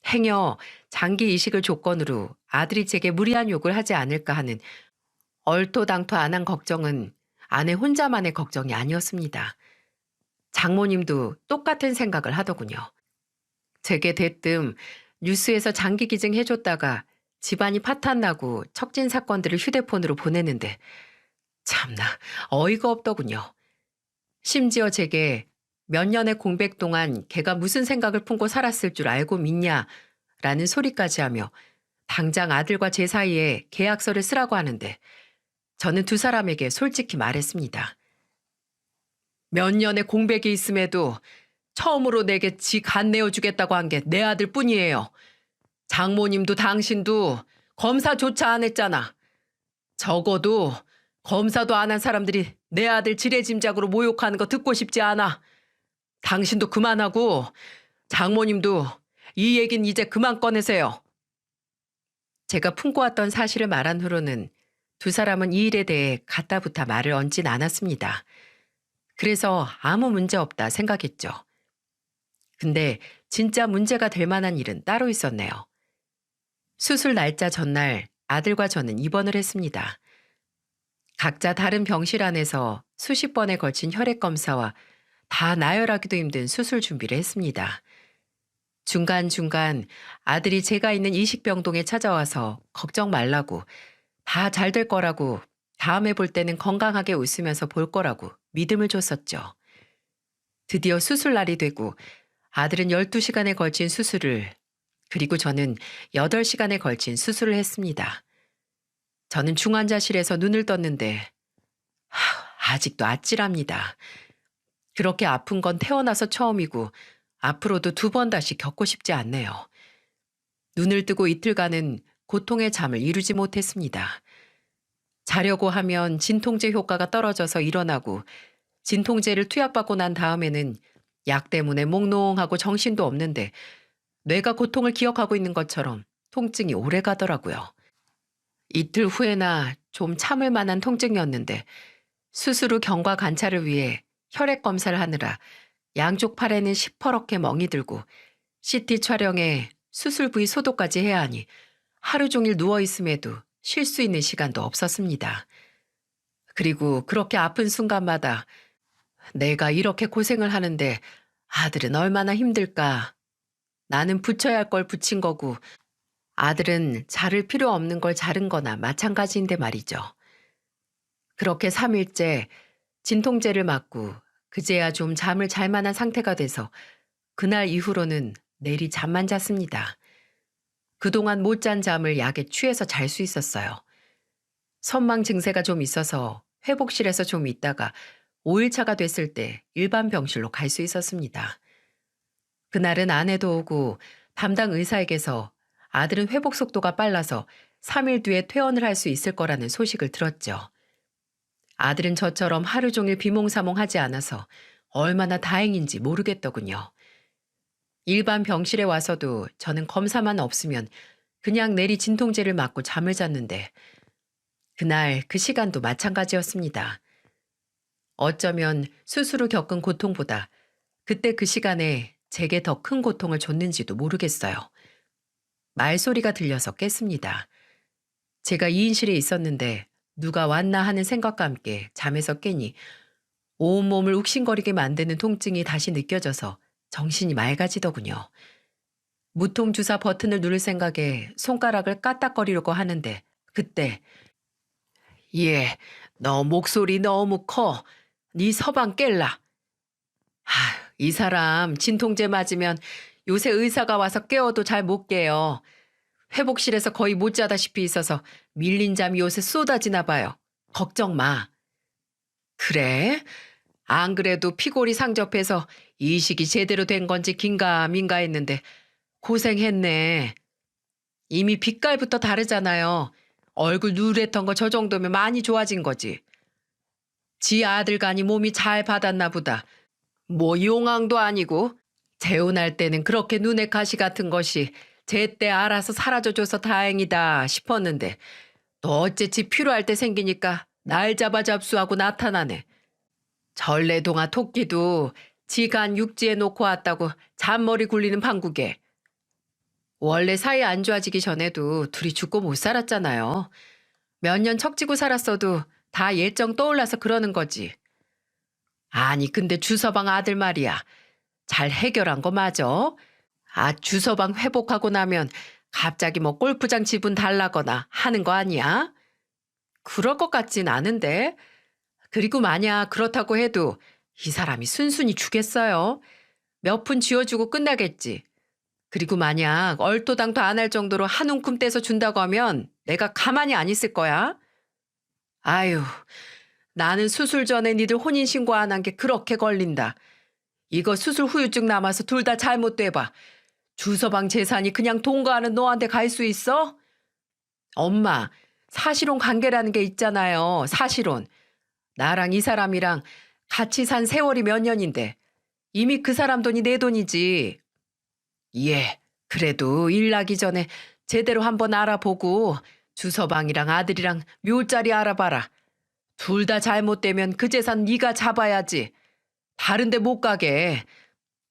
행여 장기 이식을 조건으로 아들이 제게 무리한 요구를 하지 않을까 하는 얼토당토 안 한 걱정은 아내 혼자만의 걱정이 아니었습니다. 장모님도 똑같은 생각을 하더군요. 제게 대뜸 뉴스에서 장기 기증 해줬다가 집안이 파탄나고 척진 사건들을 휴대폰으로 보내는데 참나 어이가 없더군요. 심지어 제게 몇 년의 공백 동안 걔가 무슨 생각을 품고 살았을 줄 알고 믿냐 라는 소리까지 하며 당장 아들과 제 사이에 계약서를 쓰라고 하는데 저는 두 사람에게 솔직히 말했습니다. 몇 년의 공백이 있음에도 처음으로 내게 지 간 내어주겠다고 한 게 내 아들 뿐이에요. 장모님도 당신도 검사조차 안 했잖아. 적어도 검사도 안 한 사람들이 내 아들 지레짐작으로 모욕하는 거 듣고 싶지 않아. 당신도 그만하고 장모님도 이 얘긴 이제 그만 꺼내세요. 제가 품고 왔던 사실을 말한 후로는 두 사람은 이 일에 대해 가타부타 말을 얹진 않았습니다. 그래서 아무 문제 없다 생각했죠. 근데 진짜 문제가 될 만한 일은 따로 있었네요. 수술 날짜 전날 아들과 저는 입원을 했습니다. 각자 다른 병실 안에서 수십 번에 걸친 혈액 검사와 다 나열하기도 힘든 수술 준비를 했습니다. 중간중간 아들이 제가 있는 이식병동에 찾아와서 걱정 말라고 다 잘 될 거라고 다음에 볼 때는 건강하게 웃으면서 볼 거라고 믿음을 줬었죠. 드디어 수술 날이 되고 아들은 12시간에 걸친 수술을 그리고 저는 8시간에 걸친 수술을 했습니다. 저는 중환자실에서 눈을 떴는데 아직도 아찔합니다. 그렇게 아픈 건 태어나서 처음이고 앞으로도 2번 다시 겪고 싶지 않네요. 눈을 뜨고 이틀간은 고통의 잠을 이루지 못했습니다. 자려고 하면 진통제 효과가 떨어져서 일어나고 진통제를 투약받고 난 다음에는 약 때문에 몽롱하고 정신도 없는데 뇌가 고통을 기억하고 있는 것처럼 통증이 오래 가더라고요. 이틀 후에나 좀 참을 만한 통증이었는데 수술 후 경과 관찰을 위해 혈액 검사를 하느라 양쪽 팔에는 시퍼렇게 멍이 들고 CT 촬영에 수술 부위 소독까지 해야 하니 하루 종일 누워 있음에도 쉴 수 있는 시간도 없었습니다. 그리고 그렇게 아픈 순간마다 내가 이렇게 고생을 하는데 아들은 얼마나 힘들까. 나는 붙여야 할 걸 붙인 거고 아들은 자를 필요 없는 걸 자른 거나 마찬가지인데 말이죠. 그렇게 3일째 진통제를 맞고 그제야 좀 잠을 잘 만한 상태가 돼서 그날 이후로는 내리 잠만 잤습니다. 그동안 못 잔 잠을 약에 취해서 잘 수 있었어요. 선망 증세가 좀 있어서 회복실에서 좀 있다가 5일차가 됐을 때 일반 병실로 갈 수 있었습니다. 그날은 아내도 오고 담당 의사에게서 아들은 회복 속도가 빨라서 3일 뒤에 퇴원을 할 수 있을 거라는 소식을 들었죠. 아들은 저처럼 하루 종일 비몽사몽하지 않아서 얼마나 다행인지 모르겠더군요. 일반 병실에 와서도 저는 검사만 없으면 그냥 내리 진통제를 맞고 잠을 잤는데 그날 그 시간도 마찬가지였습니다. 어쩌면 수술 후 겪은 고통보다 그때 그 시간에 제게 더 큰 고통을 줬는지도 모르겠어요. 말소리가 들려서 깼습니다. 제가 2인실에 있었는데 누가 왔나 하는 생각과 함께 잠에서 깨니 온몸을 욱신거리게 만드는 통증이 다시 느껴져서 정신이 맑아지더군요. 무통주사 버튼을 누를 생각에 손가락을 까딱거리려고 하는데 그때 얘, 너 목소리 너무 커. 네 서방 깰라. 이 사람 진통제 맞으면 요새 의사가 와서 깨워도 잘 못 깨요. 회복실에서 거의 못 자다시피 있어서 밀린 잠이 요새 쏟아지나 봐요. 걱정 마. 그래? 안 그래도 피골이 상접해서 이식이 제대로 된 건지 긴가민가 했는데 고생했네. 이미 빛깔부터 다르잖아요. 얼굴 누랬던 거 저 정도면 많이 좋아진 거지. 지 아들 간이 몸이 잘 받았나 보다. 뭐 용왕도 아니고 재혼할 때는 그렇게 눈에 가시 같은 것이 제때 알아서 사라져줘서 다행이다 싶었는데 또 어째지 필요할 때 생기니까 날 잡아 잡수하고 나타나네. 전래동화 토끼도 지간 육지에 놓고 왔다고 잔머리 굴리는 판국에. 원래 사이 안 좋아지기 전에도 둘이 죽고 못 살았잖아요. 몇 년 척지고 살았어도 다 예정 떠올라서 그러는 거지. 아니 근데 주서방 아들 말이야. 잘 해결한 거 맞아? 주서방 회복하고 나면 갑자기 뭐 골프장 지분 달라거나 하는 거 아니야? 그럴 것 같진 않은데. 그리고 만약 그렇다고 해도 이 사람이 순순히 주겠어요? 몇 푼 쥐어주고 끝나겠지. 그리고 만약 얼토당토 안 할 정도로 한 움큼 떼서 준다고 하면 내가 가만히 안 있을 거야. 아유, 나는 수술 전에 니들 혼인신고 안 한 게 그렇게 걸린다. 이거 수술 후유증 남아서 둘 다 잘못돼봐. 주서방 재산이 그냥 동거하는 너한테 갈 수 있어? 엄마, 사실혼 관계라는 게 있잖아요. 사실혼. 나랑 이 사람이랑 같이 산 세월이 몇 년인데 이미 그 사람 돈이 내 돈이지. 예, 그래도 일 나기 전에 제대로 한번 알아보고 주서방이랑 아들이랑 묘자리 알아봐라. 둘 다 잘못되면 그 재산 네가 잡아야지. 다른 데 못 가게.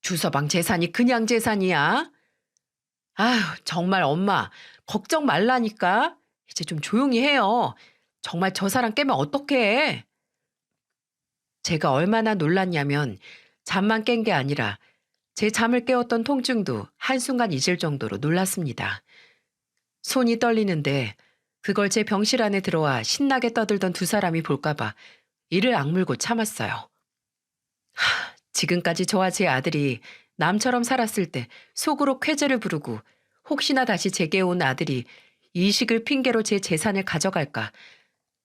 주서방 재산이 그냥 재산이야. 아휴, 정말 엄마 걱정 말라니까. 이제 좀 조용히 해요. 정말 저 사람 깨면 어떡해. 제가 얼마나 놀랐냐면 잠만 깬 게 아니라 제 잠을 깨웠던 통증도 한순간 잊을 정도로 놀랐습니다. 손이 떨리는데 그걸 제 병실 안에 들어와 신나게 떠들던 두 사람이 볼까봐 이를 악물고 참았어요. 지금까지 저와 제 아들이 남처럼 살았을 때 속으로 쾌재를 부르고 혹시나 다시 제게 온 아들이 이식을 핑계로 제 재산을 가져갈까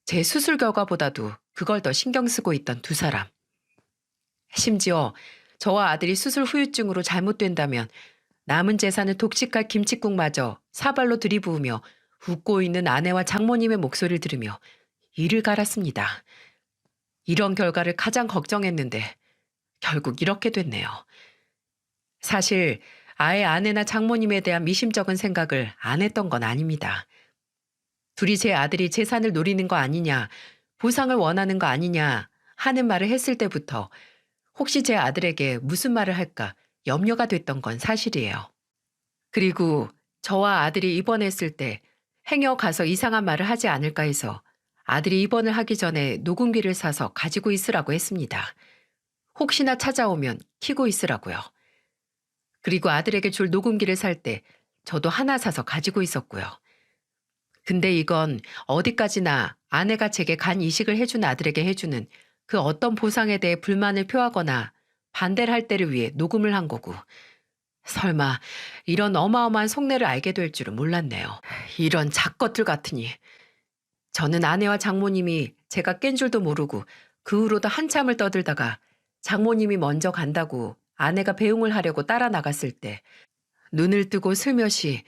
제 수술 결과보다도 그걸 더 신경 쓰고 있던 두 사람. 심지어 저와 아들이 수술 후유증으로 잘못된다면 남은 재산을 독식할 김칫국마저 사발로 들이부으며 웃고 있는 아내와 장모님의 목소리를 들으며 이를 갈았습니다. 이런 결과를 가장 걱정했는데 결국 이렇게 됐네요. 사실 아예 아내나 장모님에 대한 미심쩍은 생각을 안 했던 건 아닙니다. 둘이 제 아들이 재산을 노리는 거 아니냐, 보상을 원하는 거 아니냐 하는 말을 했을 때부터 혹시 제 아들에게 무슨 말을 할까 염려가 됐던 건 사실이에요. 그리고 저와 아들이 입원했을 때 행여 가서 이상한 말을 하지 않을까 해서 아들이 입원을 하기 전에 녹음기를 사서 가지고 있으라고 했습니다. 혹시나 찾아오면 켜고 있으라고요. 그리고 아들에게 줄 녹음기를 살 때 저도 하나 사서 가지고 있었고요. 근데 이건 어디까지나 아내가 제게 간 이식을 해준 아들에게 해주는 그 어떤 보상에 대해 불만을 표하거나 반대를 할 때를 위해 녹음을 한 거고, 설마 이런 어마어마한 속내를 알게 될 줄은 몰랐네요. 이런 작것들 같으니. 저는 아내와 장모님이 제가 깬 줄도 모르고 그 후로도 한참을 떠들다가 장모님이 먼저 간다고 아내가 배웅을 하려고 따라 나갔을 때 눈을 뜨고 슬며시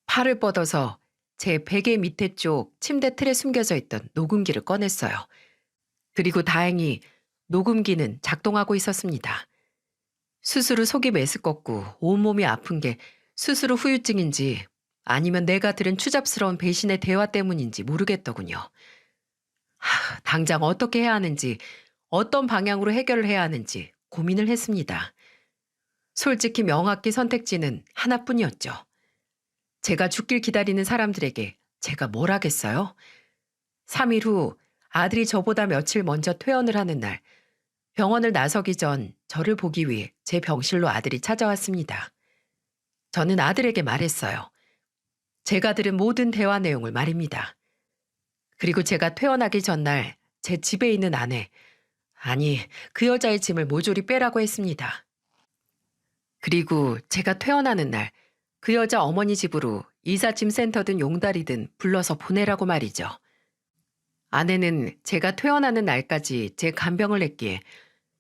팔을 뻗어서 제 베개 밑에 쪽 침대 틀에 숨겨져 있던 녹음기를 꺼냈어요. 그리고 다행히 녹음기는 작동하고 있었습니다. 수술 후 속이 메스껍고 온몸이 아픈 게 수술 후 후유증인지 아니면 내가 들은 추잡스러운 배신의 대화 때문인지 모르겠더군요. 당장 어떻게 해야 하는지, 어떤 방향으로 해결을 해야 하는지 고민을 했습니다. 솔직히 명확히 선택지는 하나뿐이었죠. 제가 죽길 기다리는 사람들에게 제가 뭘 하겠어요? 3일 후 아들이 저보다 며칠 먼저 퇴원을 하는 날, 병원을 나서기 전 저를 보기 위해 제 병실로 아들이 찾아왔습니다. 저는 아들에게 말했어요. 제가 들은 모든 대화 내용을 말입니다. 그리고 제가 퇴원하기 전날 제 집에 있는 아내, 아니 그 여자의 짐을 모조리 빼라고 했습니다. 그리고 제가 퇴원하는 날 그 여자 어머니 집으로 이삿짐 센터든 용달이든 불러서 보내라고 말이죠. 아내는 제가 퇴원하는 날까지 제 간병을 했기에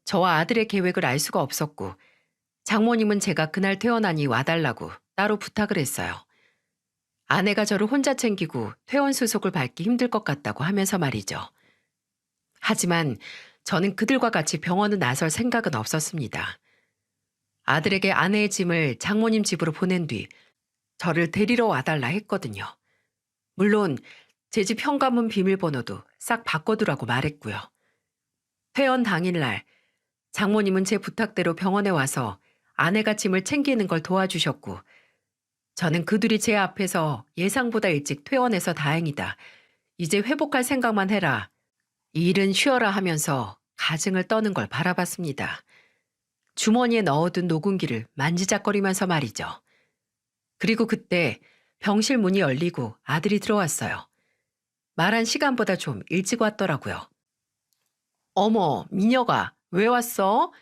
저와 아들의 계획을 알 수가 없었고, 장모님은 제가 그날 퇴원하니 와달라고 따로 부탁을 했어요. 아내가 저를 혼자 챙기고 퇴원 수속을 밟기 힘들 것 같다고 하면서 말이죠. 하지만 저는 그들과 같이 병원을 나설 생각은 없었습니다. 아들에게 아내의 짐을 장모님 집으로 보낸 뒤 저를 데리러 와달라 했거든요. 물론 제 집 현관문 비밀번호도 싹 바꿔두라고 말했고요. 퇴원 당일날 장모님은 제 부탁대로 병원에 와서 아내가 짐을 챙기는 걸 도와주셨고, 저는 그들이 제 앞에서 예상보다 일찍 퇴원해서 다행이다. 이제 회복할 생각만 해라. 이 일은 쉬어라 하면서 가증을 떠는 걸 바라봤습니다. 주머니에 넣어둔 녹음기를 만지작거리면서 말이죠. 그리고 그때 병실 문이 열리고 아들이 들어왔어요. 말한 시간보다 좀 일찍 왔더라고요. 어머, 미녀가 왜 왔어?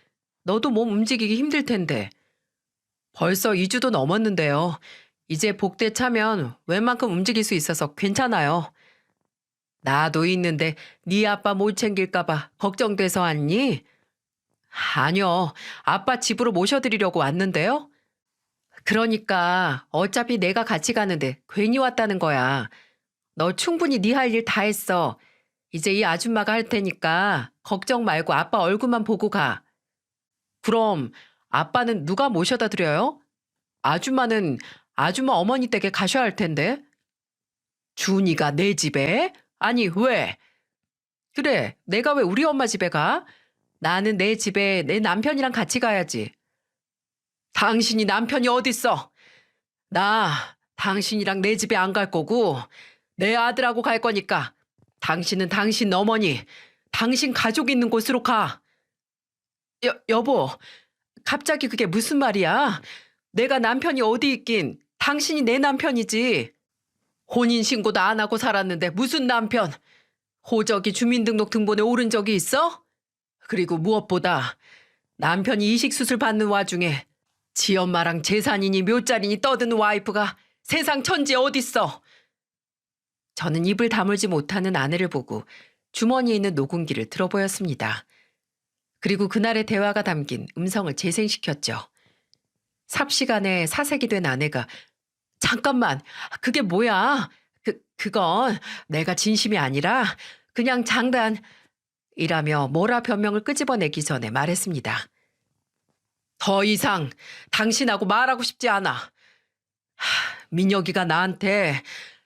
너도 몸 움직이기 힘들 텐데. 벌써 2주도 넘었는데요. 이제 복대 차면 웬만큼 움직일 수 있어서 괜찮아요. 나도 있는데 네 아빠 못 챙길까 봐 걱정돼서 왔니? 아니요. 아빠 집으로 모셔드리려고 왔는데요. 그러니까 어차피 내가 같이 가는데 괜히 왔다는 거야. 너 충분히 네 할 일 다 했어. 이제 이 아줌마가 할 테니까 걱정 말고 아빠 얼굴만 보고 가. 그럼 아빠는 누가 모셔다 드려요? 아줌마는 아줌마 어머니 댁에 가셔야 할 텐데. 준이가 내 집에? 아니 왜? 그래, 내가 왜 우리 엄마 집에 가? 나는 내 집에 내 남편이랑 같이 가야지. 당신이 남편이 어딨어? 나 당신이랑 내 집에 안 갈 거고 내 아들하고 갈 거니까 당신은 당신 어머니, 당신 가족 있는 곳으로 가. 여보, 갑자기 그게 무슨 말이야? 내가 남편이 어디 있긴 당신이 내 남편이지. 혼인신고도 안 하고 살았는데 무슨 남편? 호적이 주민등록 등본에 오른 적이 있어? 그리고 무엇보다 남편이 이식수술 받는 와중에 지엄마랑 재산이니 묘자리니 떠드는 와이프가 세상 천지에 어딨어? 저는 입을 다물지 못하는 아내를 보고 주머니에 있는 녹음기를 들어보였습니다. 그리고 그날의 대화가 담긴 음성을 재생시켰죠. 삽시간에 사색이 된 아내가 잠깐만, 그게 뭐야? 그건 내가 진심이 아니라 그냥 장단이라며 뭐라 변명을 끄집어내기 전에 말했습니다. 더 이상 당신하고 말하고 싶지 않아. 민혁이가 나한테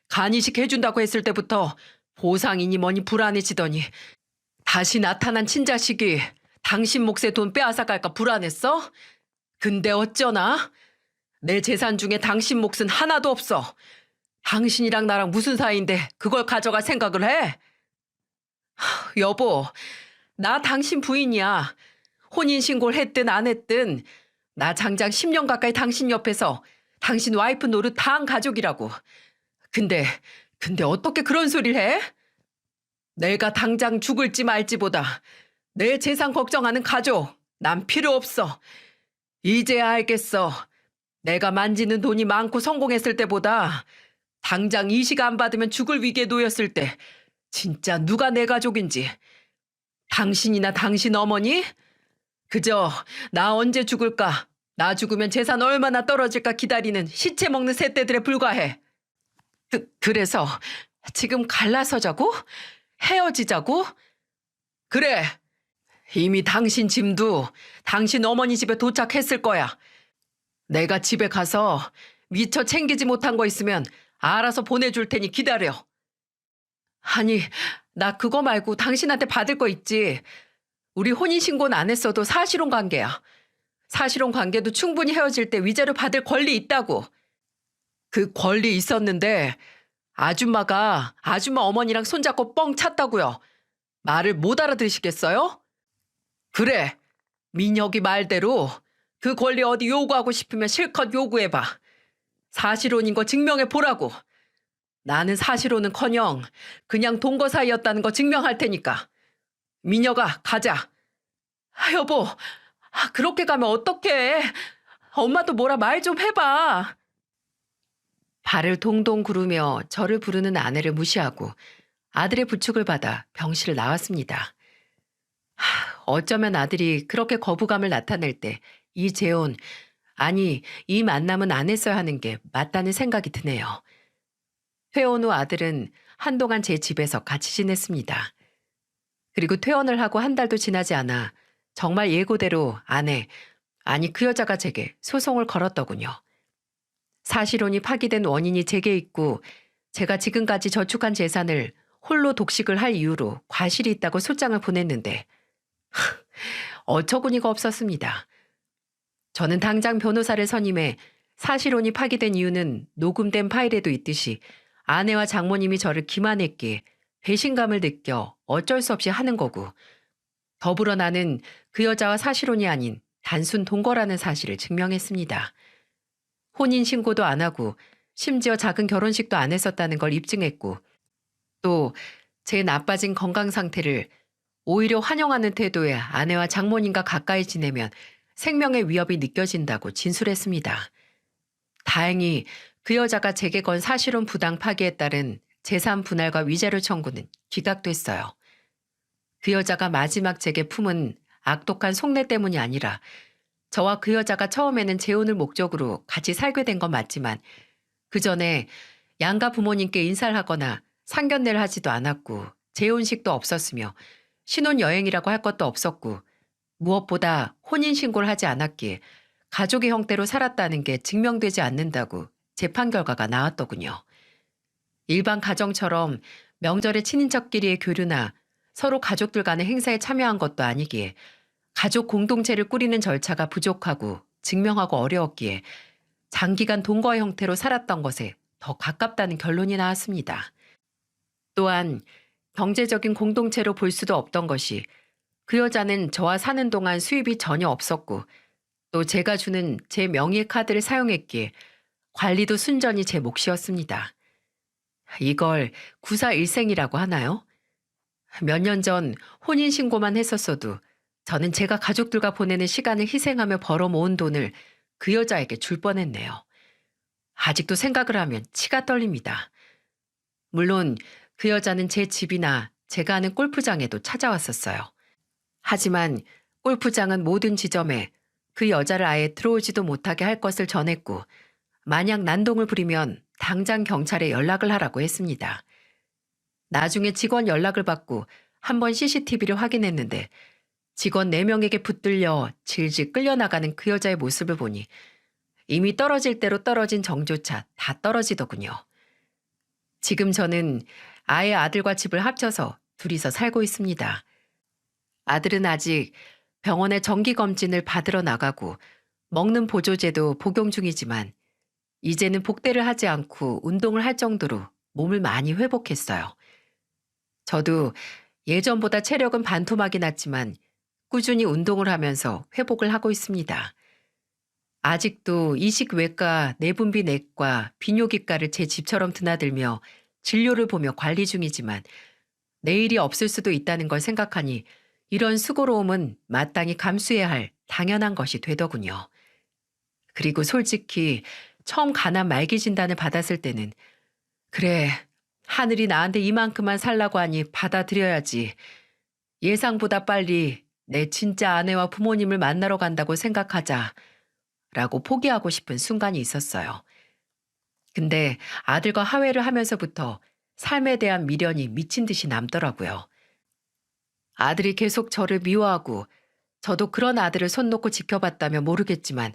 간이식 해준다고 했을 때부터 보상이니 뭐니 불안해지더니 다시 나타난 친자식이 당신 몫의 돈 빼앗아갈까 불안했어? 근데 어쩌나? 내 재산 중에 당신 몫은 하나도 없어. 당신이랑 나랑 무슨 사이인데 그걸 가져갈 생각을 해? 여보, 나 당신 부인이야. 혼인신고를 했든 안 했든 나 장장 10년 가까이 당신 옆에서 당신 와이프 노릇 다 한 가족이라고. 근데 어떻게 그런 소리를 해? 내가 당장 죽을지 말지보다 내 재산 걱정하는 가족, 난 필요 없어. 이제야 알겠어. 내가 만지는 돈이 많고 성공했을 때보다 당장 이식 안 받으면 죽을 위기에 놓였을 때 진짜 누가 내 가족인지. 당신이나 당신 어머니? 그저 나 언제 죽을까? 나 죽으면 재산 얼마나 떨어질까 기다리는 시체 먹는 새떼들에 불과해. 그래서 지금 갈라서자고? 헤어지자고? 그래. 이미 당신 짐도 당신 어머니 집에 도착했을 거야. 내가 집에 가서 미처 챙기지 못한 거 있으면 알아서 보내줄 테니 기다려. 아니, 나 그거 말고 당신한테 받을 거 있지. 우리 혼인신고는 안 했어도 사실혼 관계야. 사실혼 관계도 충분히 헤어질 때 위자료 받을 권리 있다고. 그 권리 있었는데 아줌마가 아줌마 어머니랑 손잡고 뻥 찼다고요. 말을 못 알아들으시겠어요? 그래, 민혁이 말대로 그 권리 어디 요구하고 싶으면 실컷 요구해봐. 사실혼인 거 증명해 보라고. 나는 사실혼은커녕 그냥 동거 사이였다는 거 증명할 테니까. 민혁아, 가자. 여보, 그렇게 가면 어떡해. 엄마도 뭐라 말 좀 해봐. 발을 동동 구르며 저를 부르는 아내를 무시하고 아들의 부축을 받아 병실을 나왔습니다. 어쩌면 아들이 그렇게 거부감을 나타낼 때 이재혼, 아니 이 만남은 안 했어야 하는 게 맞다는 생각이 드네요. 퇴원 후 아들은 한동안 제 집에서 같이 지냈습니다. 그리고 퇴원을 하고 한 달도 지나지 않아 정말 예고대로 아내, 아니 그 여자가 제게 소송을 걸었더군요. 사실혼이 파기된 원인이 제게 있고 제가 지금까지 저축한 재산을 홀로 독식을 할 이유로 과실이 있다고 소장을 보냈는데 어처구니가 없었습니다. 저는 당장 변호사를 선임해 사실혼이 파기된 이유는 녹음된 파일에도 있듯이 아내와 장모님이 저를 기만했기에 배신감을 느껴 어쩔 수 없이 하는 거고, 더불어 나는 그 여자와 사실혼이 아닌 단순 동거라는 사실을 증명했습니다. 혼인신고도 안 하고 심지어 작은 결혼식도 안 했었다는 걸 입증했고, 또 제 나빠진 건강 상태를 오히려 환영하는 태도의 아내와 장모님과 가까이 지내면 생명의 위협이 느껴진다고 진술했습니다. 다행히 그 여자가 제게 건 사실혼 부당 파기에 따른 재산 분할과 위자료 청구는 기각됐어요. 그 여자가 마지막 제게 품은 악독한 속내 때문이 아니라 저와 그 여자가 처음에는 재혼을 목적으로 같이 살게 된 건 맞지만 그 전에 양가 부모님께 인사를 하거나 상견례를 하지도 않았고 재혼식도 없었으며 신혼여행이라고 할 것도 없었고 무엇보다 혼인신고를 하지 않았기에 가족의 형태로 살았다는 게 증명되지 않는다고 재판 결과가 나왔더군요. 일반 가정처럼 명절에 친인척끼리의 교류나 서로 가족들 간의 행사에 참여한 것도 아니기에 가족 공동체를 꾸리는 절차가 부족하고 증명하고 어려웠기에 장기간 동거 형태로 살았던 것에 더 가깝다는 결론이 나왔습니다. 또한 경제적인 공동체로 볼 수도 없던 것이 그 여자는 저와 사는 동안 수입이 전혀 없었고 또 제가 주는 제 명의의 카드를 사용했기에 관리도 순전히 제 몫이었습니다. 이걸 구사일생이라고 하나요? 몇 년 전 혼인신고만 했었어도 저는 제가 가족들과 보내는 시간을 희생하며 벌어 모은 돈을 그 여자에게 줄 뻔했네요. 아직도 생각을 하면 치가 떨립니다. 물론 그 여자는 제 집이나 제가 아는 골프장에도 찾아왔었어요. 하지만 골프장은 모든 지점에 그 여자를 아예 들어오지도 못하게 할 것을 전했고 만약 난동을 부리면 당장 경찰에 연락을 하라고 했습니다. 나중에 직원 연락을 받고 한번 CCTV를 확인했는데 직원 4명에게 붙들려 질질 끌려나가는 그 여자의 모습을 보니 이미 떨어질 대로 떨어진 정조차 다 떨어지더군요. 지금 저는 아예 아들과 집을 합쳐서 둘이서 살고 있습니다. 아들은 아직 병원에 정기검진을 받으러 나가고 먹는 보조제도 복용 중이지만 이제는 복대를 하지 않고 운동을 할 정도로 몸을 많이 회복했어요. 저도 예전보다 체력은 반토막이 났지만 꾸준히 운동을 하면서 회복을 하고 있습니다. 아직도 이식외과, 내분비내과, 비뇨기과를 제 집처럼 드나들며 진료를 보며 관리 중이지만 내일이 없을 수도 있다는 걸 생각하니 이런 수고로움은 마땅히 감수해야 할 당연한 것이 되더군요. 그리고 솔직히 처음 간암 말기 진단을 받았을 때는 그래, 하늘이 나한테 이만큼만 살라고 하니 받아들여야지. 예상보다 빨리 내 진짜 아내와 부모님을 만나러 간다고 생각하자. 라고 포기하고 싶은 순간이 있었어요. 근데 아들과 화해를 하면서부터 삶에 대한 미련이 미친 듯이 남더라고요. 아들이 계속 저를 미워하고 저도 그런 아들을 손 놓고 지켜봤다면 모르겠지만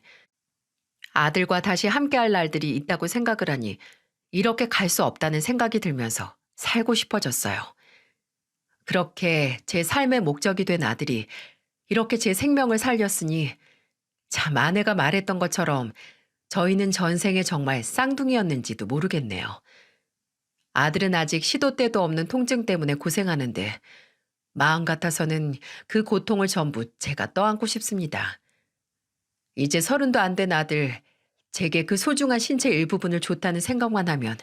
아들과 다시 함께할 날들이 있다고 생각을 하니 이렇게 갈 수 없다는 생각이 들면서 살고 싶어졌어요. 그렇게 제 삶의 목적이 된 아들이 이렇게 제 생명을 살렸으니 참 아내가 말했던 것처럼 저희는 전생에 정말 쌍둥이였는지도 모르겠네요. 아들은 아직 시도 때도 없는 통증 때문에 고생하는데 마음 같아서는 그 고통을 전부 제가 떠안고 싶습니다. 이제 30도 안 된 아들, 제게 그 소중한 신체 일부분을 줬다는 생각만 하면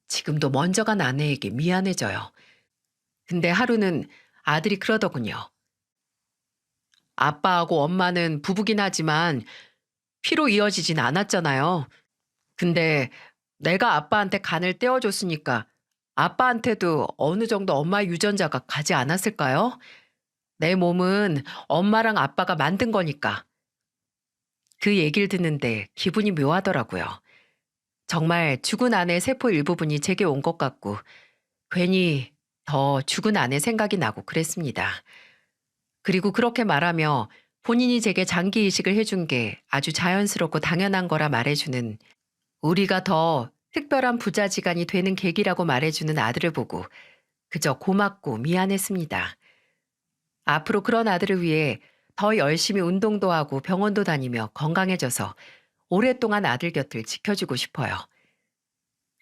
지금도 먼저 간 아내에게 미안해져요. 근데 하루는 아들이 그러더군요. 아빠하고 엄마는 부부긴 하지만 피로 이어지진 않았잖아요. 근데 내가 아빠한테 간을 떼어줬으니까 아빠한테도 어느 정도 엄마의 유전자가 가지 않았을까요? 내 몸은 엄마랑 아빠가 만든 거니까. 그 얘기를 듣는데 기분이 묘하더라고요. 정말 죽은 아내 세포 일부분이 제게 온 것 같고 괜히 더 죽은 아내 생각이 나고 그랬습니다. 그리고 그렇게 말하며 본인이 제게 장기 이식을 해준 게 아주 자연스럽고 당연한 거라 말해주는 우리가 더 특별한 부자지간이 되는 계기라고 말해주는 아들을 보고 그저 고맙고 미안했습니다. 앞으로 그런 아들을 위해 더 열심히 운동도 하고 병원도 다니며 건강해져서 오랫동안 아들 곁을 지켜주고 싶어요.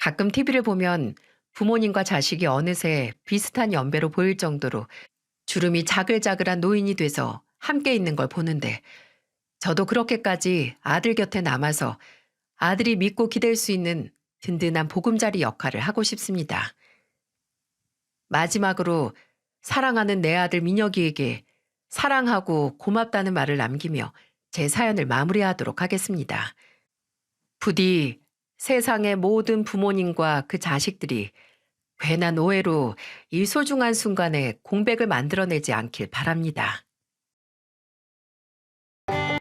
가끔 TV를 보면 부모님과 자식이 어느새 비슷한 연배로 보일 정도로 주름이 자글자글한 노인이 돼서 함께 있는 걸 보는데 저도 그렇게까지 아들 곁에 남아서 아들이 믿고 기댈 수 있는 든든한 보금자리 역할을 하고 싶습니다. 마지막으로 사랑하는 내 아들 민혁이에게 사랑하고 고맙다는 말을 남기며 제 사연을 마무리하도록 하겠습니다. 부디 세상의 모든 부모님과 그 자식들이 괜한 오해로 이 소중한 순간에 공백을 만들어내지 않길 바랍니다.